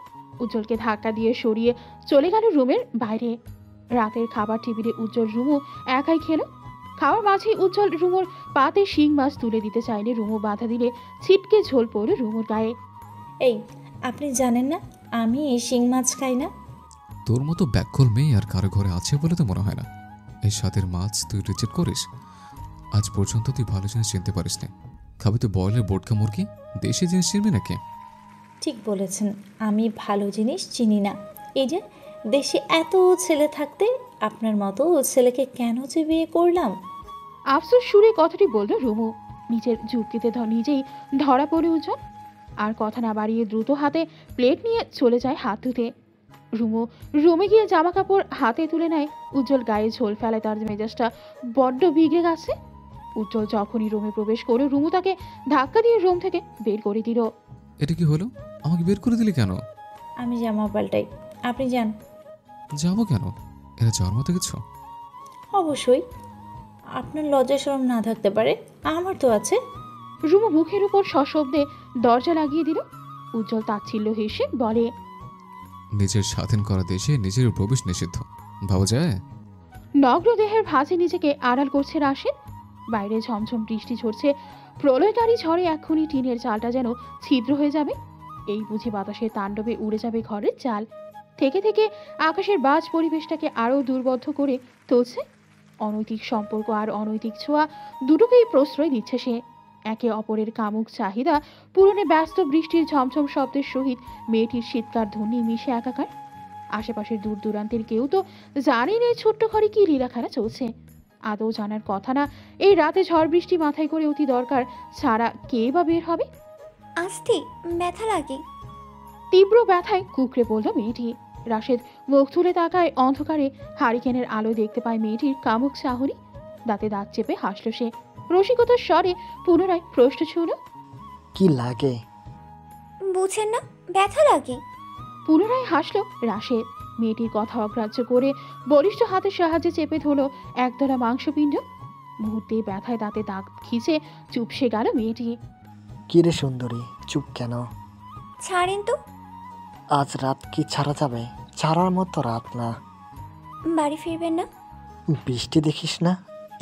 উজ্জ্বলকে ধাক্কা দিয়ে সরিয়ে চলে গেল রুমের বাইরে। রাতের খাবার টেবিলে উজ্জ্বল রুমু একাই খেলো। খাওয়ার মাঝেই উজ্জ্বল রুমুর পাতে শিং মাছ তুলে দিতে চাইলে রুমু বাধা দিলে ছিটকে ঝোল পড়ল রুমুর গায়ে। এই, আপনি জানেন না আমি এই শিং মাছ খাই না? তোর মতো ব্যাককল মেয়ে আর কারো ঘরে আছে বলে তো মনে হয় না। এই স্বাদের মাছ তুই রিজেক্ট করিস? আজ পর্যন্ত তুই ভালো জিনিস চিনতে পারিস না। খাবি তো বয়লের বোটকা মুরগি, দেশি জিনিস চিনবি নাকি? ঠিক বলেছেন, আমি ভালো জিনিস চিনি না। এই যে দেশে এত ছেলে থাকতে আপনার মতো ছেলেকে কেন যে বিয়ে করলাম? আফসোস সুরে কথাটি বলল রুমু। নিজের যুক্তিতে নিজেই ধরা পড়ে উজ্জ্বল। আর কথা না বাড়িয়ে দ্রুত হাতে প্লেট নিয়ে চলে যায় হাত ধুতে। রুমু রুমে গিয়ে জামা কাপড় হাতে তুলে নেয়। উজ্জ্বল গায়ে ঝোল ফেলায়, তার মেজাজটা বড্ড বিগড়ে গেছে। উজ্জ্বল যখনই রুমে প্রবেশ করে রুমু তাকে ধাক্কা দিয়ে রুম থেকে বের করে দিল। এটা কি হলো? আমাকে বের করে দিলি কেন? আমি জামা পাল্টাই, আপনি যান। যাবো কেন? এটা যাওয়ার মতো কিছু? অবশ্যই, আপনার লজ্জা শরম না থাকতে পারে, আমার তো আছে। রুমু মুখের উপর সশব্দে দরজা লাগিয়ে দিল। উজ্জ্বল তাচ্ছিল্য হেসে বলে, নিজের স্বাধীন করা দেশে নিজের প্রবেশ নিষিদ্ধ, ভাবা যায়? নগ্ন দেহের ভাঁজে নিজেকে আড়াল করছে রাশেদ। বাইরে ঝমঝম বৃষ্টি ঝরছে, প্রলয়কারী ঝড়ে এক্ষুনি টিনের চালটা যেন ছিদ্র হয়ে যাবে। এই বুঝি বাতাসের তাণ্ডবে উড়ে যাবে ঘরের চাল। থেকে থেকে আকাশের বাজ পরিবেশটাকে আরও দুর্বদ্ধ করে তুলছে। অনৈতিক সম্পর্ক আর অনৈতিক ছোঁয়া দুটোকেই প্রশ্রয় দিচ্ছে সে। একে অপরের কামুক চাহিদা পূরণে ব্যস্ত বৃষ্টির ঝমঝম শব্দের সহিত মেয়েটির শীতকার ধ্বনি মিশে একাকার। আশেপাশের দূর দূরান্তের কেউ তো জানেই না এই ছোট্ট ঘরে কি লীলাখেলা চলছে। আদৌ জানার কথা না, এই রাতে ঝড় বৃষ্টি মাথায় করে অতি দরকার ছাড়া কে বা বের হবে? আস্তে ব্যথা লাগে। তীব্র ব্যথায় কুকড়ে পড়ল মেয়েটি। রাশেদ মুখ তুলে তাকায় অন্ধকারে। হারিকেনের আলো দেখতে পায় মেয়েটির কামুক চাহনি। দাঁতে দাঁত চেপে হাসল সে। রসিকতার স্বরে পুনরায় প্রশ্ন ছুঁল, কি লাগে? বুঝেন না, ব্যথা লাগে। পুনরায় হাসল রাশেদ। মেয়েটির কথা অগ্রাহ্য করে বলিষ্ঠ হাতের সাহায্যে চেপে ধরল একদলা মাংসপিণ্ড। মুহূর্তে ব্যথায় দাঁতে দাঁত খিচে চুপসে গেল মেয়েটি। কি রে সুন্দরী, চুপ কেন? ছাড়েন তো। আজ রাত কি ছাড়া যাবে? ছাড়ার মতো রাত না। বাড়ি ফিরবেন না? বৃষ্টি দেখিস না,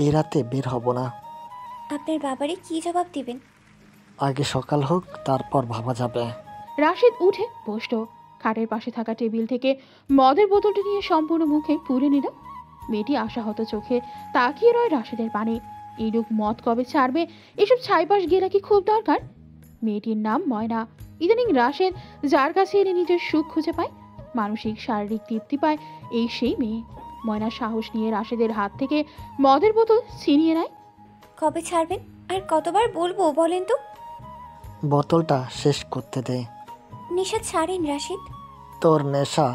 এই রাতে বের হব না। আপনার বাবারে কি জবাব দিবেন? আগে সকাল হোক, তারপর ভাবা যাবে। রাশেদ উঠে বসল। খাটের পাশে থাকা টেবিল থেকে মদের বোতলটি নিয়ে সম্পূর্ণ মুখে পুরে নিল। মেয়েটি আশাহত চোখে তাকিয়ে রয় রাশেদের পানে। এই লোক মদ কবে ছাড়বে, এসব ছাইপাশ গেলা কি খুব দরকার? মেয়েটির নাম ময়না। ইদানিং রাশেদ যার কাছে এনে নিজের সুখ খুঁজে পায়, মানসিক শারীরিক তৃপ্তি পায়, এই সেই মেয়ে। ময়না সাহস নিয়ে রাশেদের হাত থেকে মদের বোতল ছিনিয়ে নেয়। কবে ছাড়বেন আর কতবার বলবো বলেন তো? বোতলটা শেষ করতে দে। নেশা ছাড়েন রাশিদ। তোর নেশা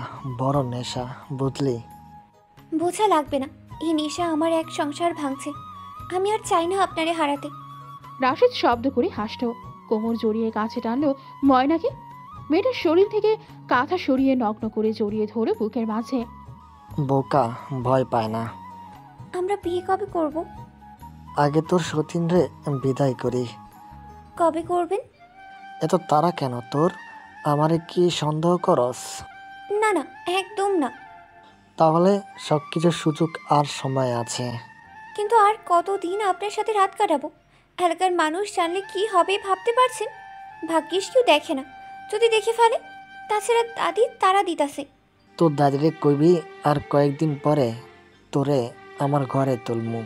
বড় নেশা, বুঝলি? বোঝা লাগবে না, এই নেশা আমার এক সংসার ভাঙছে। আমি আর চাই না আপনারে হারাতে। রাশেদ শব্দ করে হাসল, কোমর জড়িয়ে কাছে টানলো ময়নাকে। মেয়েটার শরীর থেকে কাঁথা সরিয়ে নগ্ন করে জড়িয়ে ধরে বুকের মাঝে। বোকা, ভয় পায় না। আমরা বিয়ে কবে করব? আগে তোর সতীন রে বিদায় করি। কবে করবেন? এত তারা কেন তোর? আমারে কি সন্দেহ করস? না না, একদম না। তাহলে সব কিছুর সুযোগ আর সময় আছে। কিন্তু আর কতদিন আপনার সাথে রাত কাটাবো? এলাকার মানুষ জানলে কি হবে ভাবতে পারছেন? ভাগ্যিস কেউ দেখে না, যদি দেখে ফেলে। তাছাড়া দাদি তারা দিতাছে। তোর দাদিরে কইবি আর কয়েকদিন পরে তোরে আমার ঘরে তুলমু।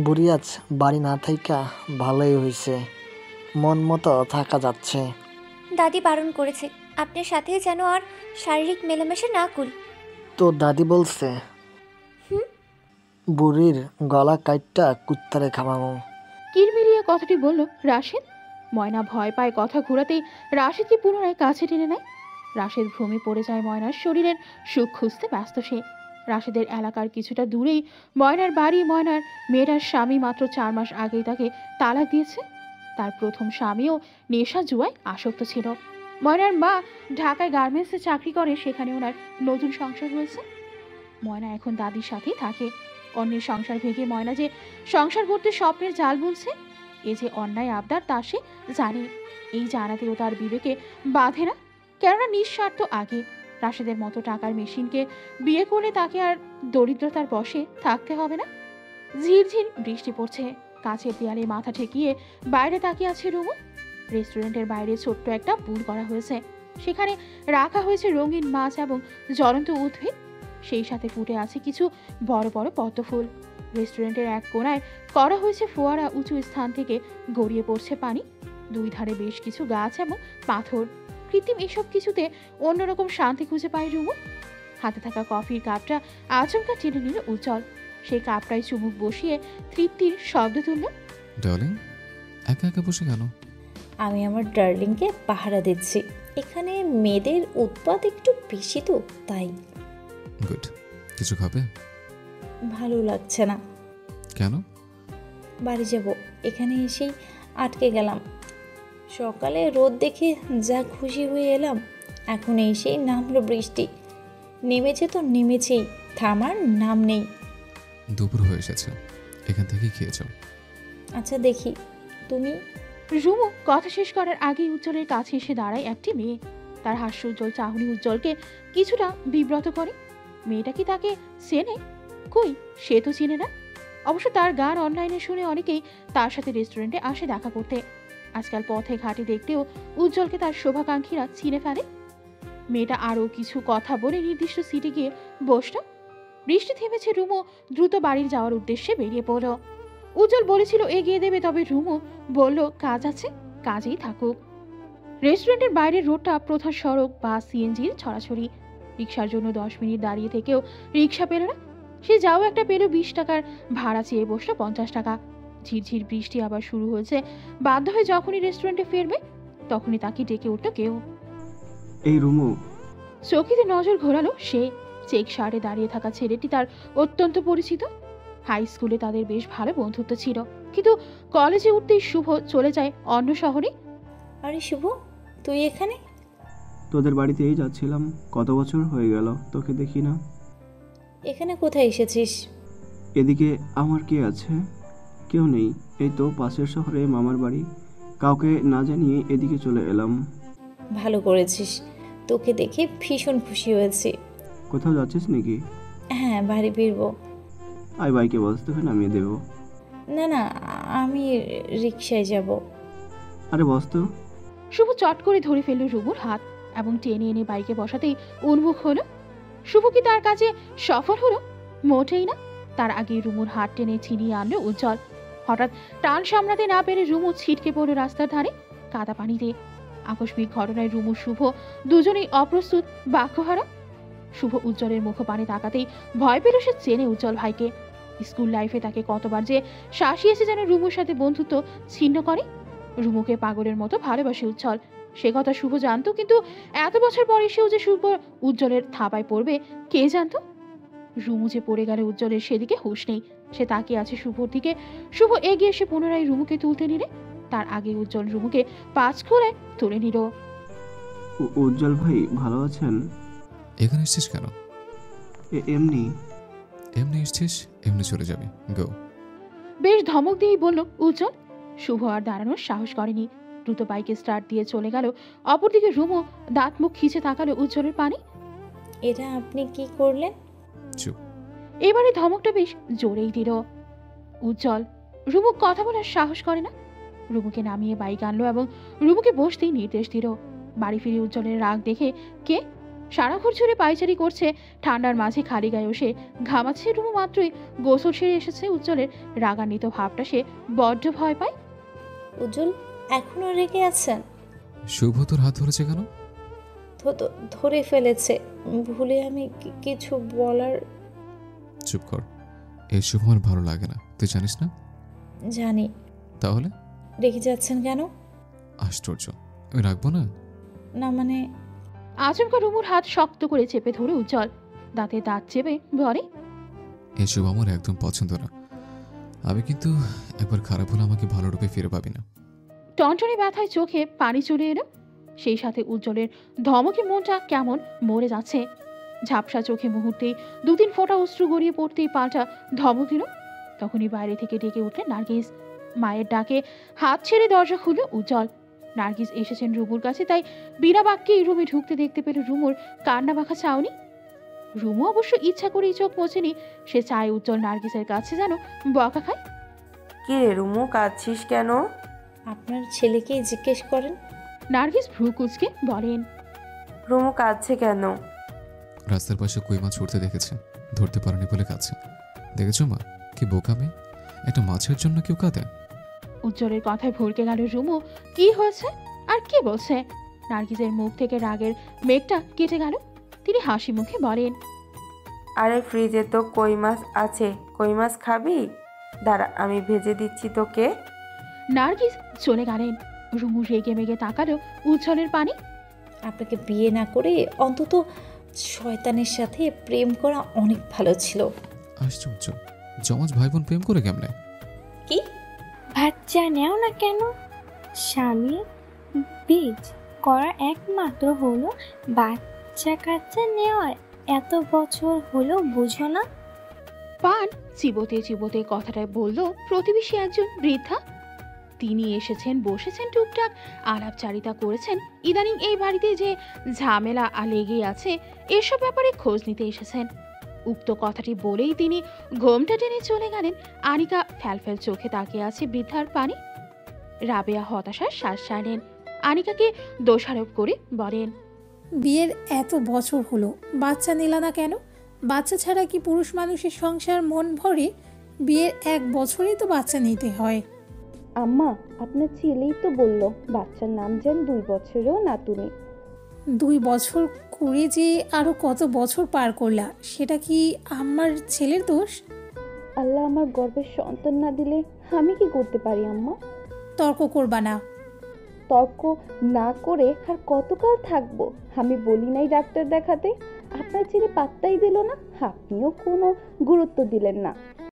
বুড়ি আজ বাড়ি না থাইকা ভালোই হয়েছে, মন মতো থাকা যাচ্ছে। দাদি বারণ করেছে আপনার সাথে যেন আর শারীরিক মেলামেশা না করি। তোর দাদি বলছে বুড়ির গলা কাইটটা কুত্তারে খামামো। কিরমিরিয়ে কথাটি বলল রাশেদ। ময়না ভয় পায় কথা ঘুরাতেই রাশেদকে পুনরায় কাছে টেনে নেয়। রাশেদ ভূমি পড়ে যায় ময়নার শরীরের সুখ খুঁজতে ব্যস্ত সে। রাশেদের এলাকার কিছুটা দূরেই ময়নার বাড়ি। ময়নার মেয়েটার স্বামী মাত্র 4 মাস আগেই তাকে তালাক দিয়েছে। তার প্রথম স্বামীও নেশা জুয়ায় আসক্ত ছিল। ময়নার মা ঢাকায় গার্মেন্টসে চাকরি করে, সেখানে ওনার নতুন সংসার হয়েছে। ময়না এখন দাদির সাথেই থাকে। অন্যের সংসার ভেঙে ময়না যে সংসার করতে স্বপ্নের জাল বুনছে, এ যে অন্যায় আবদার তা সে জানে। এই জানাতেও তার বিবেকে বাঁধে না, কেননা নিঃস্বার্থ আগে। রাশেদের মতো টাকার মেশিনকে বিয়ে করলে তাকে আর দরিদ্রতার বশে থাকতে হবে না। ঝিরঝির বৃষ্টি পড়ছে। কাছের দেয়ালে মাথা ঠেকিয়ে বাইরে তাকিয়ে আছে রুমু। রেস্টুরেন্টের বাইরে ছোট্ট একটা পুল করা হয়েছে, সেখানে রাখা হয়েছে রঙিন মাছ এবং জ্বলন্ত উদ্ভিদ। সেই সাথে ফুটে আছে কিছু বড় বড় পদ্ম ফুল। রেস্টুরেন্টের এক কোণায় করা হয়েছে ফোয়ারা, উঁচু স্থান থেকে গড়িয়ে পড়ছে পানি। দুই ধারে বেশ কিছু গাছ এবং পাথর। কৃত্রিম এসব কিছুতে অন্যরকম শান্তি খুঁজে পায় রুমু। হাতে থাকা কফির কাপটা আচমকা টেনে নিল উজ্জ্বল। সেই কাপটায় চুমুক বসিয়ে তৃপ্তির শব্দ তুলল। ডার্লিং, একা একা বসে কেন? আমি আমার ডার্লিংকে পাহারা দিচ্ছি। এখানে মেয়েদের উৎপাত একটু বেশি তো, তাই। গুড। কিছু খাবে? ভালো লাগছে না। কেন? বাড়ি যাব, এখানে এসেই আটকে গেলাম। সকালে রোদ দেখে যা খুশি হয়ে এলাম, এখন এসেই নামলো বৃষ্টি। নেমেছে তো নেমেছেই, থামার নাম নেই। দুপুর হয়ে এসেছে, এখান থেকে খেয়েছো। আচ্ছা দেখি, তুমি? রুমু কথা শেষ করার আগেই উজ্জ্বলের কাছে এসে দাঁড়ায় একটি মেয়ে। তার হাস্য উজ্জ্বল চাহনি উজ্জ্বলকে কিছুটা বিব্রত করে। মেয়েটা কি তাকে চেনে? কই, সে তো চিনে না। অবশ্য তার গান অনলাইনে শুনে অনেকেই তার সাথে রেস্টুরেন্টে আসে দেখা করতে। আজকাল পথে ঘাটে দেখতেও উজ্জ্বলকে তার শুভাকাঙ্ক্ষীরা চিনে ফেলে। মেয়েটা আরও কিছু কথা বলে নির্দিষ্ট সিটে গিয়ে বসল। বৃষ্টি থেমেছে। রুমু দ্রুত বাড়ির যাওয়ার উদ্দেশ্যে বেরিয়ে পড়ল। উজ্জ্বল বলেছিল এগিয়ে দেবে, তবে রুমু বলল কাজ আছে, কাজেই থাকুক। রেস্টুরেন্টের বাইরের রোডটা প্রধান সড়ক, বাস, সিএনজির ছড়াছড়ি। রিক্সার জন্য 10 মিনিট দাঁড়িয়ে থেকেও রিক্সা পেল না। সে যাও একটা পেল 20 টাকার ভাড়া চেয়ে বসলো 50 টাকা। ঝিরঝির বৃষ্টি আবার শুরু হয়েছে। বাধ্য হয়ে যখনই রেস্টুরেন্টে ফিরবে তখনই তাকে ডেকে উঠল কেউ। এই রুমু। চকিতে নজর ঘোরালো সে। চেক শার্টে দাঁড়িয়ে থাকা ছেলেটি তার অত্যন্ত পরিচিত। হাই স্কুলে তাদের বেশ ভালো বন্ধুত্ব ছিল, কিন্তু কলেজে উঠতেই শুভ চলে যায় অন্য শহরে। আরে শুভ, তুই এখানে? তোদের বাড়িতেই যাচ্ছিলাম, কত বছর হয়ে গেল তোকে দেখি না। এখানে কোথায় এসেছিস? এদিকে আমার কে আছে? কেউ নেই, এই তো পাশের শহরে মামার বাড়ি। কাউকে না জানিয়ে এদিকে চলে এলাম। ভালো করেছিস, তোকে দেখে ভীষণ খুশি হয়েছি। কোথাও যাচ্ছিস নাকি? হ্যাঁ, বাড়ি ফিরবো। আয়, বাইকে বস, তোকে নামিয়ে দেবো। না না, আমি রিক্সায় যাব। আরে বস তো। শুভ চট করে ধরে ফেলল রুমুর হাত এবং টেনে এনে বাইকে বসাতেই উন্মুখ হলো। শুভ কি তার কাছে সফল হলো? মোটেই না। তার আগে রুমুর হাত টেনে ছিনিয়ে আনলো উজ্জ্বল। হঠাৎ টান সামলাতে না পেরে রুমু ছিটকে পড়ল রাস্তার ধারে কাদা পানিতে। আকস্মিক ঘটনায় রুমু শুভ দুজনেই অপ্রস্তুত, বাক্যহারা। শুভ উজ্জ্বলের মুখপানে তাকাতেই ভয় পেল। সে চেনে উজ্জ্বল ভাইকে। স্কুল লাইফে তাকে কতবার যে শাসিয়েছে যেন রুমুর সাথে বন্ধুত্ব ছিন্ন করে। রুমুকে পাগলের মতো ভালোবাসে উজ্জ্বল, সে কথা শুভ জানতো, কিন্তু এত বছর পর এসেও যে শুভ উজ্জ্বলের থাবায় পড়বে কে জানতো। রুমু যে পড়ে গেল উজ্জ্বলের সেদিকে হুঁশ নেই। সে তাকিয়ে আছে শুভর দিকে। শুভ এগিয়ে এসে পুনরায় রুমুকে তুলতে নিলে তার আগে উজ্জ্বল রুমুকে পাঁচ খোলায় তুলে নিল। উজ্জ্বল ভাই ভালো আছেন? এখানে এসছিস কেন? এমনি। এমনি এসছিস, এমনি চলে যাবে, গো। বেশ ধমক দিয়েই বলল উজ্জ্বল। শুভ আর দাঁড়ানোর সাহস করেনি, দ্রুত বাইকে স্টার্ট দিয়ে চলে গেল। অপরদিকে রুমু দাঁত মুখ খিচে তাকালো উজ্জ্বলের পানে। এটা আপনি কি করলেন? চুপ। এবারে ধমকটা বেশ জোরেই দিল উজ্জ্বল। রুমু কথা বলার সাহস করে না। রুমুকে নামিয়ে বাইক আনলো এবং রুমুকে বসতেই নির্দেশ দিল। বাড়ি ফিরে উজ্জ্বলের রাগ দেখে কে সারা ঘর ছুড়ে পায়চারি করছে, ঠান্ডার মাঝে খালি গায়ে বসে ঘামাচ্ছে। রুমু মাত্রই গোসল সেরে এসেছে। উজ্জ্বলের রাগান্বিত ভাবটা সে বড্ড ভয় পায়। উজ্জ্বল এখনো রেগে আছেন? শুভ তোর হাত ধরেছে কেন? ধরে ফেলেছে, ভুলে আমি কিছু বলার। চুপ কর, এই শুভ আমার ভালো লাগে না, তুই জানিস না? জানি। তাহলে রেখে যাচ্ছেন কেন? আশ্চর্য, আমি রাখবো না। না মানে আচমকা রুমুর হাত শক্ত করে চেপে ধরে উজ্জ্বল দাঁতে দাঁত চেপে বলে, এসব আমার একদম পছন্দ না। আমি কিন্তু একবার খারাপ হলে আমাকে ভালো রূপে ফিরে পাবি না। টনটনে ব্যথায় চোখে পানি চলে এলো। সেই সাথে উজ্জ্বলের ধমকে মনটা কেমন মরে যাচ্ছে। ঝাপসা চোখে মুহূর্তেই দু তিন ফোঁটা অশ্রু গড়িয়ে পড়তেই পাল্টা ধমক দিল। তখনই বাইরে থেকে ডেকে উঠলেন নার্গিস। মায়ের ডাকে হাত ছেড়ে দরজা খুলল উজ্জ্বল। নার্গিস এসেছেন রুমুর কাছে, তাই বিনা বাক্যেই রুমে ঢুকতে দেখতে পেল রুমুর কান্না মাখা চাউনি। রুমু অবশ্য ইচ্ছা করেই চোখ মোছেনি। সে চায় উজ্জ্বল নার্গিসের কাছে যেন বকা খায়। কি রে রুমু, কাঁদছিস কেন? আপনার ছেলেকেই জিজ্ঞেস করেন। নার্গিস ভ্রু কুঁচকে বলেন, রুমু কাঁদছে কেন? রাস্তার পাশে কই মাছ উঠতে দেখেছে, ধরতে পারেনি বলে কাছে। দেখেছো মা, কি বোকা মেয়ে, একটা মাছের জন্য কেউ কাঁদে? উজ্জ্বলের কথায় ভরকে গেল রুমু। কি হয়েছে আর কি বলছে? নার্গিসের মুখ থেকে রাগের মেঘটা কেটে গেল। তিনি হাসি মুখে বলেন, আরে ফ্রিজে তো কই মাছ আছে, কই মাছ খাবি? দাঁড়া আমি ভেজে দিচ্ছি তোকে। নার্গিস চলে গেলেন। রুমু রেগে মেগে তাকালো উজ্জ্বলের পানে। আপনাকে বিয়ে না করে অন্তত শয়তানের সাথে প্রেম করা অনেক ভালো ছিল। আশ্চর্য, জমজ ভাই বোন প্রেম করে কেমনে? কি বাচ্চা নেও না কেন? স্বামী বীজ করা একমাত্র হলো বাচ্চা কাচ্চা নেওয়ার। এত বছর হলো বুঝো না? পান চিবোতে চিবোতে কথাটা বলল প্রতিবেশী একজন বৃদ্ধা। তিনি এসেছেন, বসেছেন, টুকটাক আলাপচারিতা করেছেন। ইদানিং এই বাড়িতে যে ঝামেলা লেগেই আছে এসব ব্যাপারে খোঁজ নিতে এসেছেন। উক্ত কথাটি বলেই তিনি ঘোমটা টেনে চলে গেলেন। আনিকা ফ্যালফ্যাল চোখে তাকিয়ে আছে বৃদ্ধার পানে। রাবেয়া হতাশার শ্বাস ছাড়লেন। আনিকাকে দোষারোপ করে বলেন, বিয়ের এত বছর হলো, বাচ্চা নিলা না কেন? বাচ্চা ছাড়া কি পুরুষ মানুষের সংসার মন ভরে? বিয়ের 1 বছরেই তো বাচ্চা নিতে হয়। আম্মা, আপনার ছেলেই তো বলল বাচ্চার নাম যেন 2 বছরেও নাতুনি। 2 বছর করে যে আরো কত বছর পার করলা, সেটা কি আমার ছেলের দোষ? আল্লাহ আমার গর্ভের সন্তান না দিলে আমি কি করতে পারি আম্মা? তর্ক করবা না। তর্ক না করে আর কতকাল থাকবো? আমি বলি নাই ডাক্তার দেখাতে, আপনার ছেলে পাত্তাই দিল না, আপনিও কোনো গুরুত্ব দিলেন না।